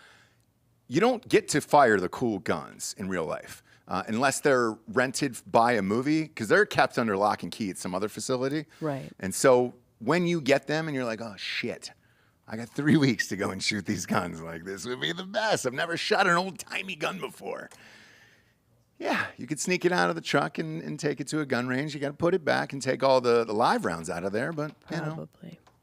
you don't get to fire the cool guns in real life. Unless they're rented by a movie, because they're kept under lock and key at some other facility. Right. And so when you get them and you're like, oh, shit, I got 3 weeks to go and shoot these guns. This would be the best. I've never shot an old-timey gun before. Yeah, you could sneak it out of the truck and take it to a gun range. You got to put it back and take all the live rounds out of there. But,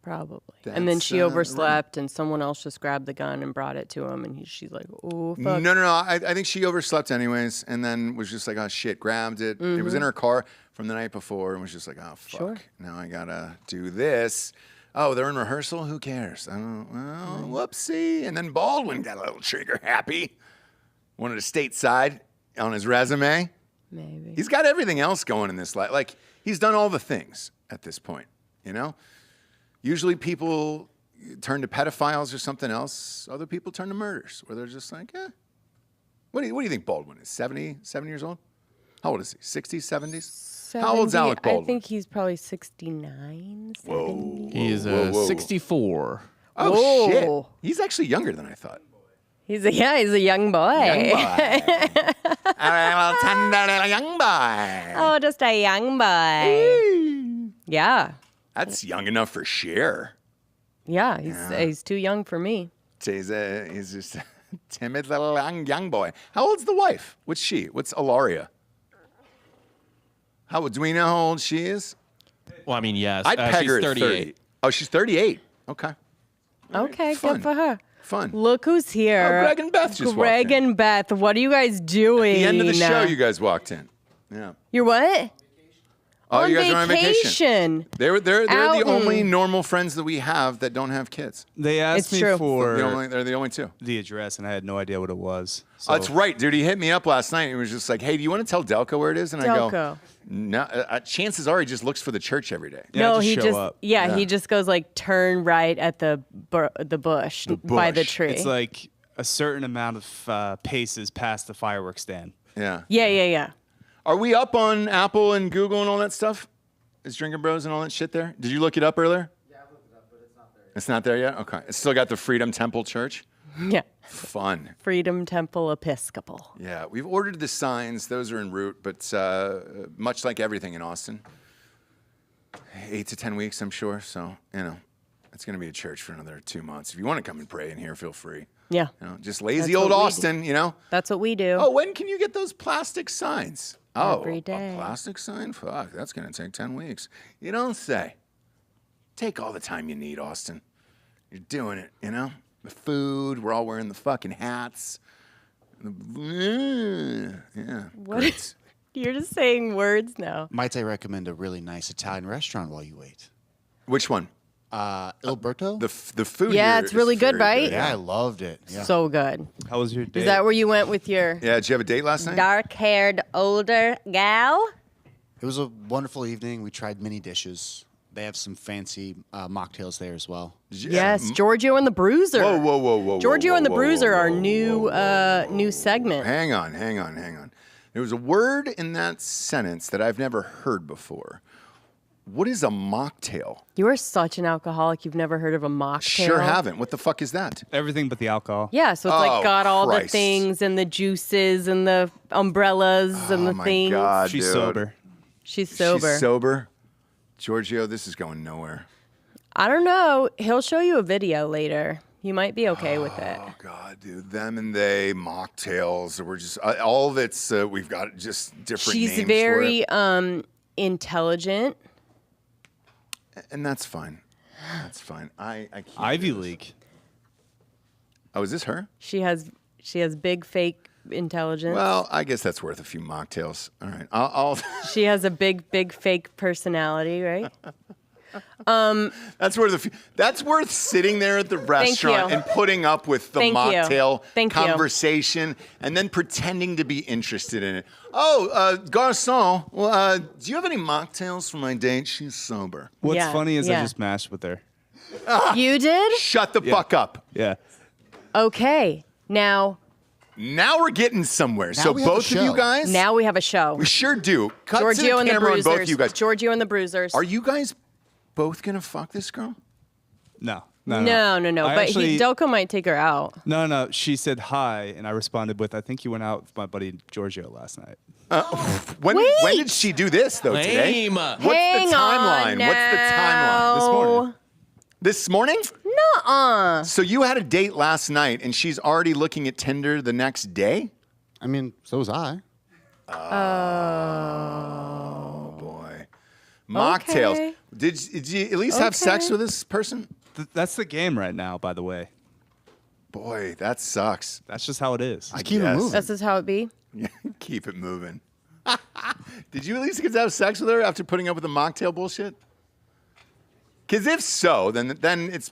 Probably. And then she overslept, and someone else just grabbed the gun and brought it to him, and she's like, "Oh fuck!" No. I think she overslept anyways, and then was just like, "Oh shit!" Grabbed it. It was in her car from the night before, and was just like, "Oh fuck!" Sure. Now I gotta do this. Oh, they're in rehearsal. Who cares? Whoopsie. And then Baldwin got a little trigger happy. Wanted a stateside on his resume. Maybe he's got everything else going in this life. He's done all the things at this point. Usually people turn to pedophiles or something else. Other people turn to murders, where they're just like, What do you think Baldwin is? 70 years old? How old is he? 60s, 70s? 70, How old's Alec Baldwin? I think he's probably 69, 70. Whoa. He's 64. Oh, Whoa. shit. He's actually younger than I thought. He's a young boy. Young boy. A tender little young boy. Oh, just a young boy. Yeah. That's young enough for Cher. Yeah, he's too young for me. He's just a timid little young boy. How old's the wife? What's she? What's Ilaria? Do we know how old she is? Well, I mean, yes. I'd peg she's her at 38. 30. Oh, she's 38. Okay. Okay, Fun. good for her. Fun. Look who's here. Oh, Greg and Beth just Greg walked in. and Beth, what are you guys doing? At the end of the show, you guys walked in. Yeah. You're what? Oh, on you guys are on vacation. vacation. They're the Out only in- normal friends that we have that don't have kids. They asked It's me true. for They're the only two. the address, and I had no idea what it was. So That's right, dude. He hit me up last night and he was just like, hey, do you want to tell Delco where it is? And I go, Delco. no. Chances are he just looks for the church every day. Yeah, No, just he show just up. he just goes turn right at the bush by the bush. tree. it's like a certain amount of paces past the fireworks stand. Yeah. Yeah. Are we up on Apple and Google and all that stuff? Is Drinking Bros and all that shit there? Did you look it up earlier? Yeah, I looked it up, but it's not there yet. It's not there yet? Okay. It's still got the Freedom Temple Church? Yeah. Fun. Freedom Temple Episcopal. Yeah, we've ordered the signs. Those are en route, but much like everything in Austin, 8 to 10 weeks, I'm sure. So, It's going to be a church for another 2 months. If you want to come and pray in here, feel free. Yeah. You know, just lazy That's old what we do. Austin, you know? That's what we do. Oh, when can you get those plastic signs? Oh, Every day. a plastic sign? Fuck, that's going to take 10 weeks. You don't say. Take all the time you need, Austin. You're doing it, you know? The food, we're all wearing the fucking hats. Yeah, What? great. You're just saying words now. Might I recommend a really nice Italian restaurant while you wait? Which one? Il Berto? The food Yeah, here it's is really good, very right? Yeah, I loved it. Yeah. So good. How was your day? Is that where you went with your Yeah, did you have a date last night? dark-haired older gal? It was a wonderful evening. We tried many dishes. They have some fancy mocktails there as well. Yes, Giorgio and the Bruiser. Whoa, whoa, whoa, whoa. Giorgio whoa, and the whoa, Bruiser whoa, are whoa, new whoa, new segment. Hang on. There was a word in that sentence that I've never heard before. What is a mocktail? You are such an alcoholic. You've never heard of a mocktail? Sure haven't. What the fuck is that? Everything but the alcohol. Yeah, so it's Oh, like got all Christ. the things and the juices and the umbrellas and the Oh my things. God, She's dude. sober. She's sober. She's sober. Giorgio, this is going nowhere. I don't know. He'll show you a video later. You might be okay with it. Oh God, dude, them and they mocktails. We're just all of it's. We've got just different names She's for very it. intelligent. And that's fine. That's fine. I can't. Ivy do this. League. Oh, is this her? She has big fake intelligence. Well, I guess that's worth a few mocktails. All right, I'll She has a big fake personality, right? That's worth sitting there at the restaurant you. and putting up with the Thank you. mocktail Thank you. conversation and then pretending to be interested in it. Oh, garçon, well, do you have any mocktails for my date? She's sober. What's Yeah, funny is yeah. I just mashed with her. You did? Shut the fuck up. Yeah. Okay. Now Now we're getting somewhere. So we have a both of you show. we guys, have a show. we sure do. Cut Giorgio to the and the camera on Bruisers. both of you guys. Giorgio and the Bruisers. Are you guys both gonna fuck this girl? No. No. I But actually- Delco might take her out. No. She said hi, and I responded with, I think you went out with my buddy Giorgio last night. When Wait. did she do this though? Today? Lame. What's Hang the on timeline? What's the timeline? This morning. This morning? Nuh-uh. So you had a date last night, and she's already looking at Tinder the next day? I mean, so was I. Oh boy, mocktails. Okay. Did you at least have sex Okay. with this person? That's the game right now, by the way. Boy, that sucks. That's just how it is. Just keep it guess. moving. This is how it be. Keep it moving. Did you at least get to have sex with her after putting up with the mocktail bullshit? Because if so, then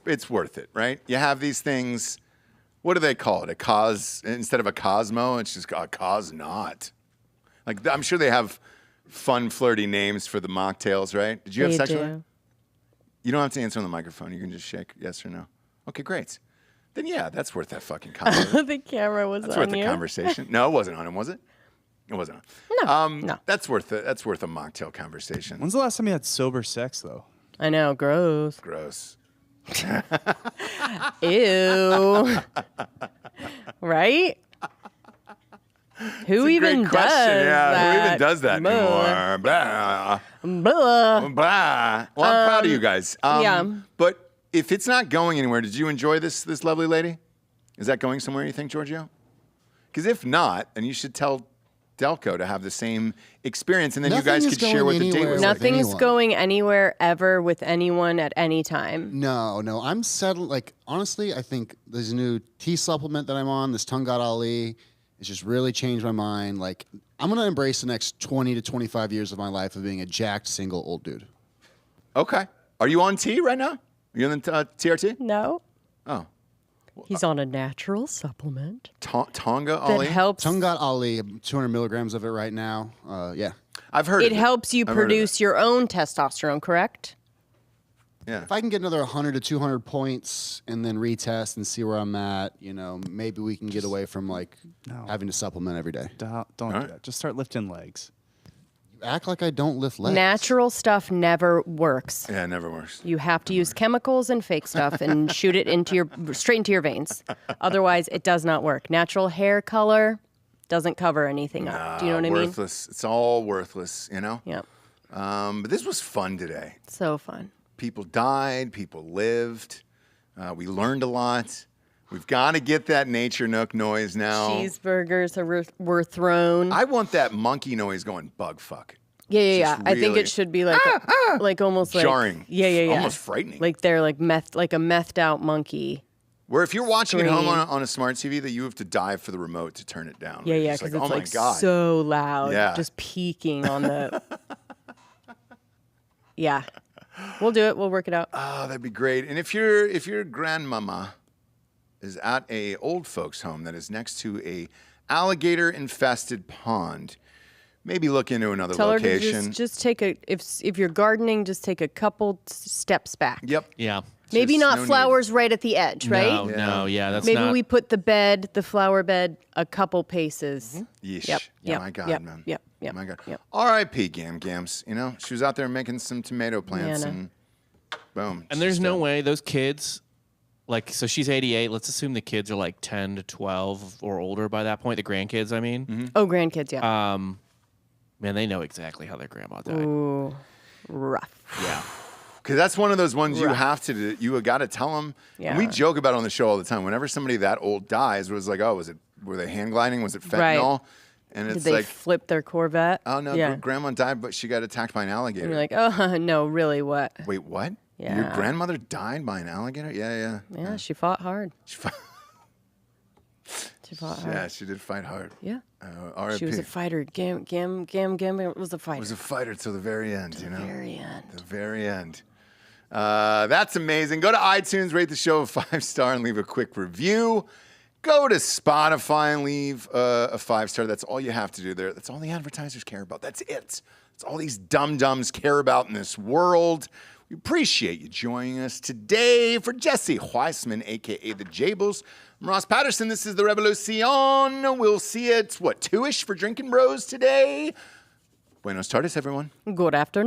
it's worth it, right? You have these things. What do they call it? A cos instead of a Cosmo, it's just a Cosnot. Like I'm sure they have fun, flirty names for the mocktails, right? Did you have They sex with do. her? You don't have to answer on the microphone. You can just shake yes or no. Okay, great. Then yeah, that's worth that fucking conversation. The camera was That's on worth the you. conversation. No, it wasn't on him, was it? It wasn't on. No. That's worth a mocktail conversation. When's the last time you had sober sex, though? I know, gross. Gross. Ew. Right? Who even Great does question. Yeah, that? who even does that Blah. anymore? Blah. Blah. Blah. Well, I'm proud of you guys. yeah. But if it's not going anywhere, did you enjoy this lovely lady? Is that going somewhere, you think, Giorgio? Because if not, then you should tell Delco to have the same experience, and then Nothing you guys is could share what going the date anywhere was with like. Nothing's anyone. going anywhere ever with anyone at any time. No. I'm settled. Like, honestly, I think this new tea supplement that I'm on, this Tungat Ali, it's just really changed my mind. Like, I'm going to embrace the next 20 to 25 years of my life of being a jacked, single, old dude. Okay. Are you on T right now? Are you on the TRT? No. Oh. He's on a natural supplement Tonga that Ollie? helps. Tungat Ali, 200 milligrams of it right now. Yeah. I've heard It of helps you I've heard of produce your own testosterone, correct? it. Yeah. If I can get another 100 to 200 points and then retest and see where I'm at, maybe we can get away from having to supplement every day. Don't do right. that. Just start lifting legs. You act like I don't lift legs. Natural stuff never works. Yeah, it never works. You have to use chemicals and fake stuff and shoot it straight into your veins. Otherwise, it does not work. Natural hair color doesn't cover anything up. Do you know what I mean? Worthless. It's all worthless, you know? Yep. But this was fun today. So fun. People died. People lived. We learned a lot. We've got to get that nature nook noise now. Cheeseburgers were thrown. I want that monkey noise going bug fuck. Yeah. Just I think really- it should be like like almost like Jarring. Yeah. Almost frightening. Like they're like a methed out monkey. Where if you're watching at home Scream. on a smart TV, that you have to dive for the remote to turn it down. Yeah, It's because like, it's oh like my God. so loud. Yeah. Just peaking on the. Yeah, we'll do it. We'll work it out. Oh, that'd be great. And if your grandmama is at a old folks home that is next to a alligator infested pond, maybe look into another Tell location. her to just take if you're gardening, just take a couple steps back. Yep. Yeah. Maybe Just not no need. flowers right at the edge, right? No, that's Maybe not. we put the flower bed, a couple paces. Yeesh. Yep, yep, My God, yep, man. yep, yep, My God. yep. R.I.P. Gam Gams. You know, she was out there making some tomato plants no. and boom. And there's she's no dead. way those kids, like, so she's 88. Let's assume the kids are like 10 to 12 or older by that point. The grandkids, I mean. Oh, grandkids, yeah. Man, they know exactly how their grandma died. Ooh, rough. Yeah. Because that's one of those ones you Rough. have to do. You got to tell them. And we Yeah. joke about it on the show all the time. Whenever somebody that old dies, it was like, oh, were they hand gliding? Was it Right. fentanyl? And Did it's they like, flip their Corvette? oh no, Yeah. grandma died, but she got attacked by an alligator. And you're like, oh no, really? What? Wait, what? Your Yeah. grandmother died by an alligator? Yeah. Yeah, she fought hard. She fought- She fought hard. yeah, she did fight hard. Yeah. R.I.P. She was a fighter. Gam was a fighter. was a fighter till the very end, you know? Very end. The very end. That's amazing. Go to iTunes, rate the show a 5-star, and leave a quick review. Go to Spotify and leave a 5-star. That's all you have to do there. That's all the advertisers care about. That's it. That's all these dum-dums care about in this world. We appreciate you joining us today. For Jesse Weissman, a.k.a. The Jables, I'm Ross Patterson. This is The Revolucion. We'll see you at, 2-ish for Drinking Bros today. Buenos tardes, everyone. Good afternoon.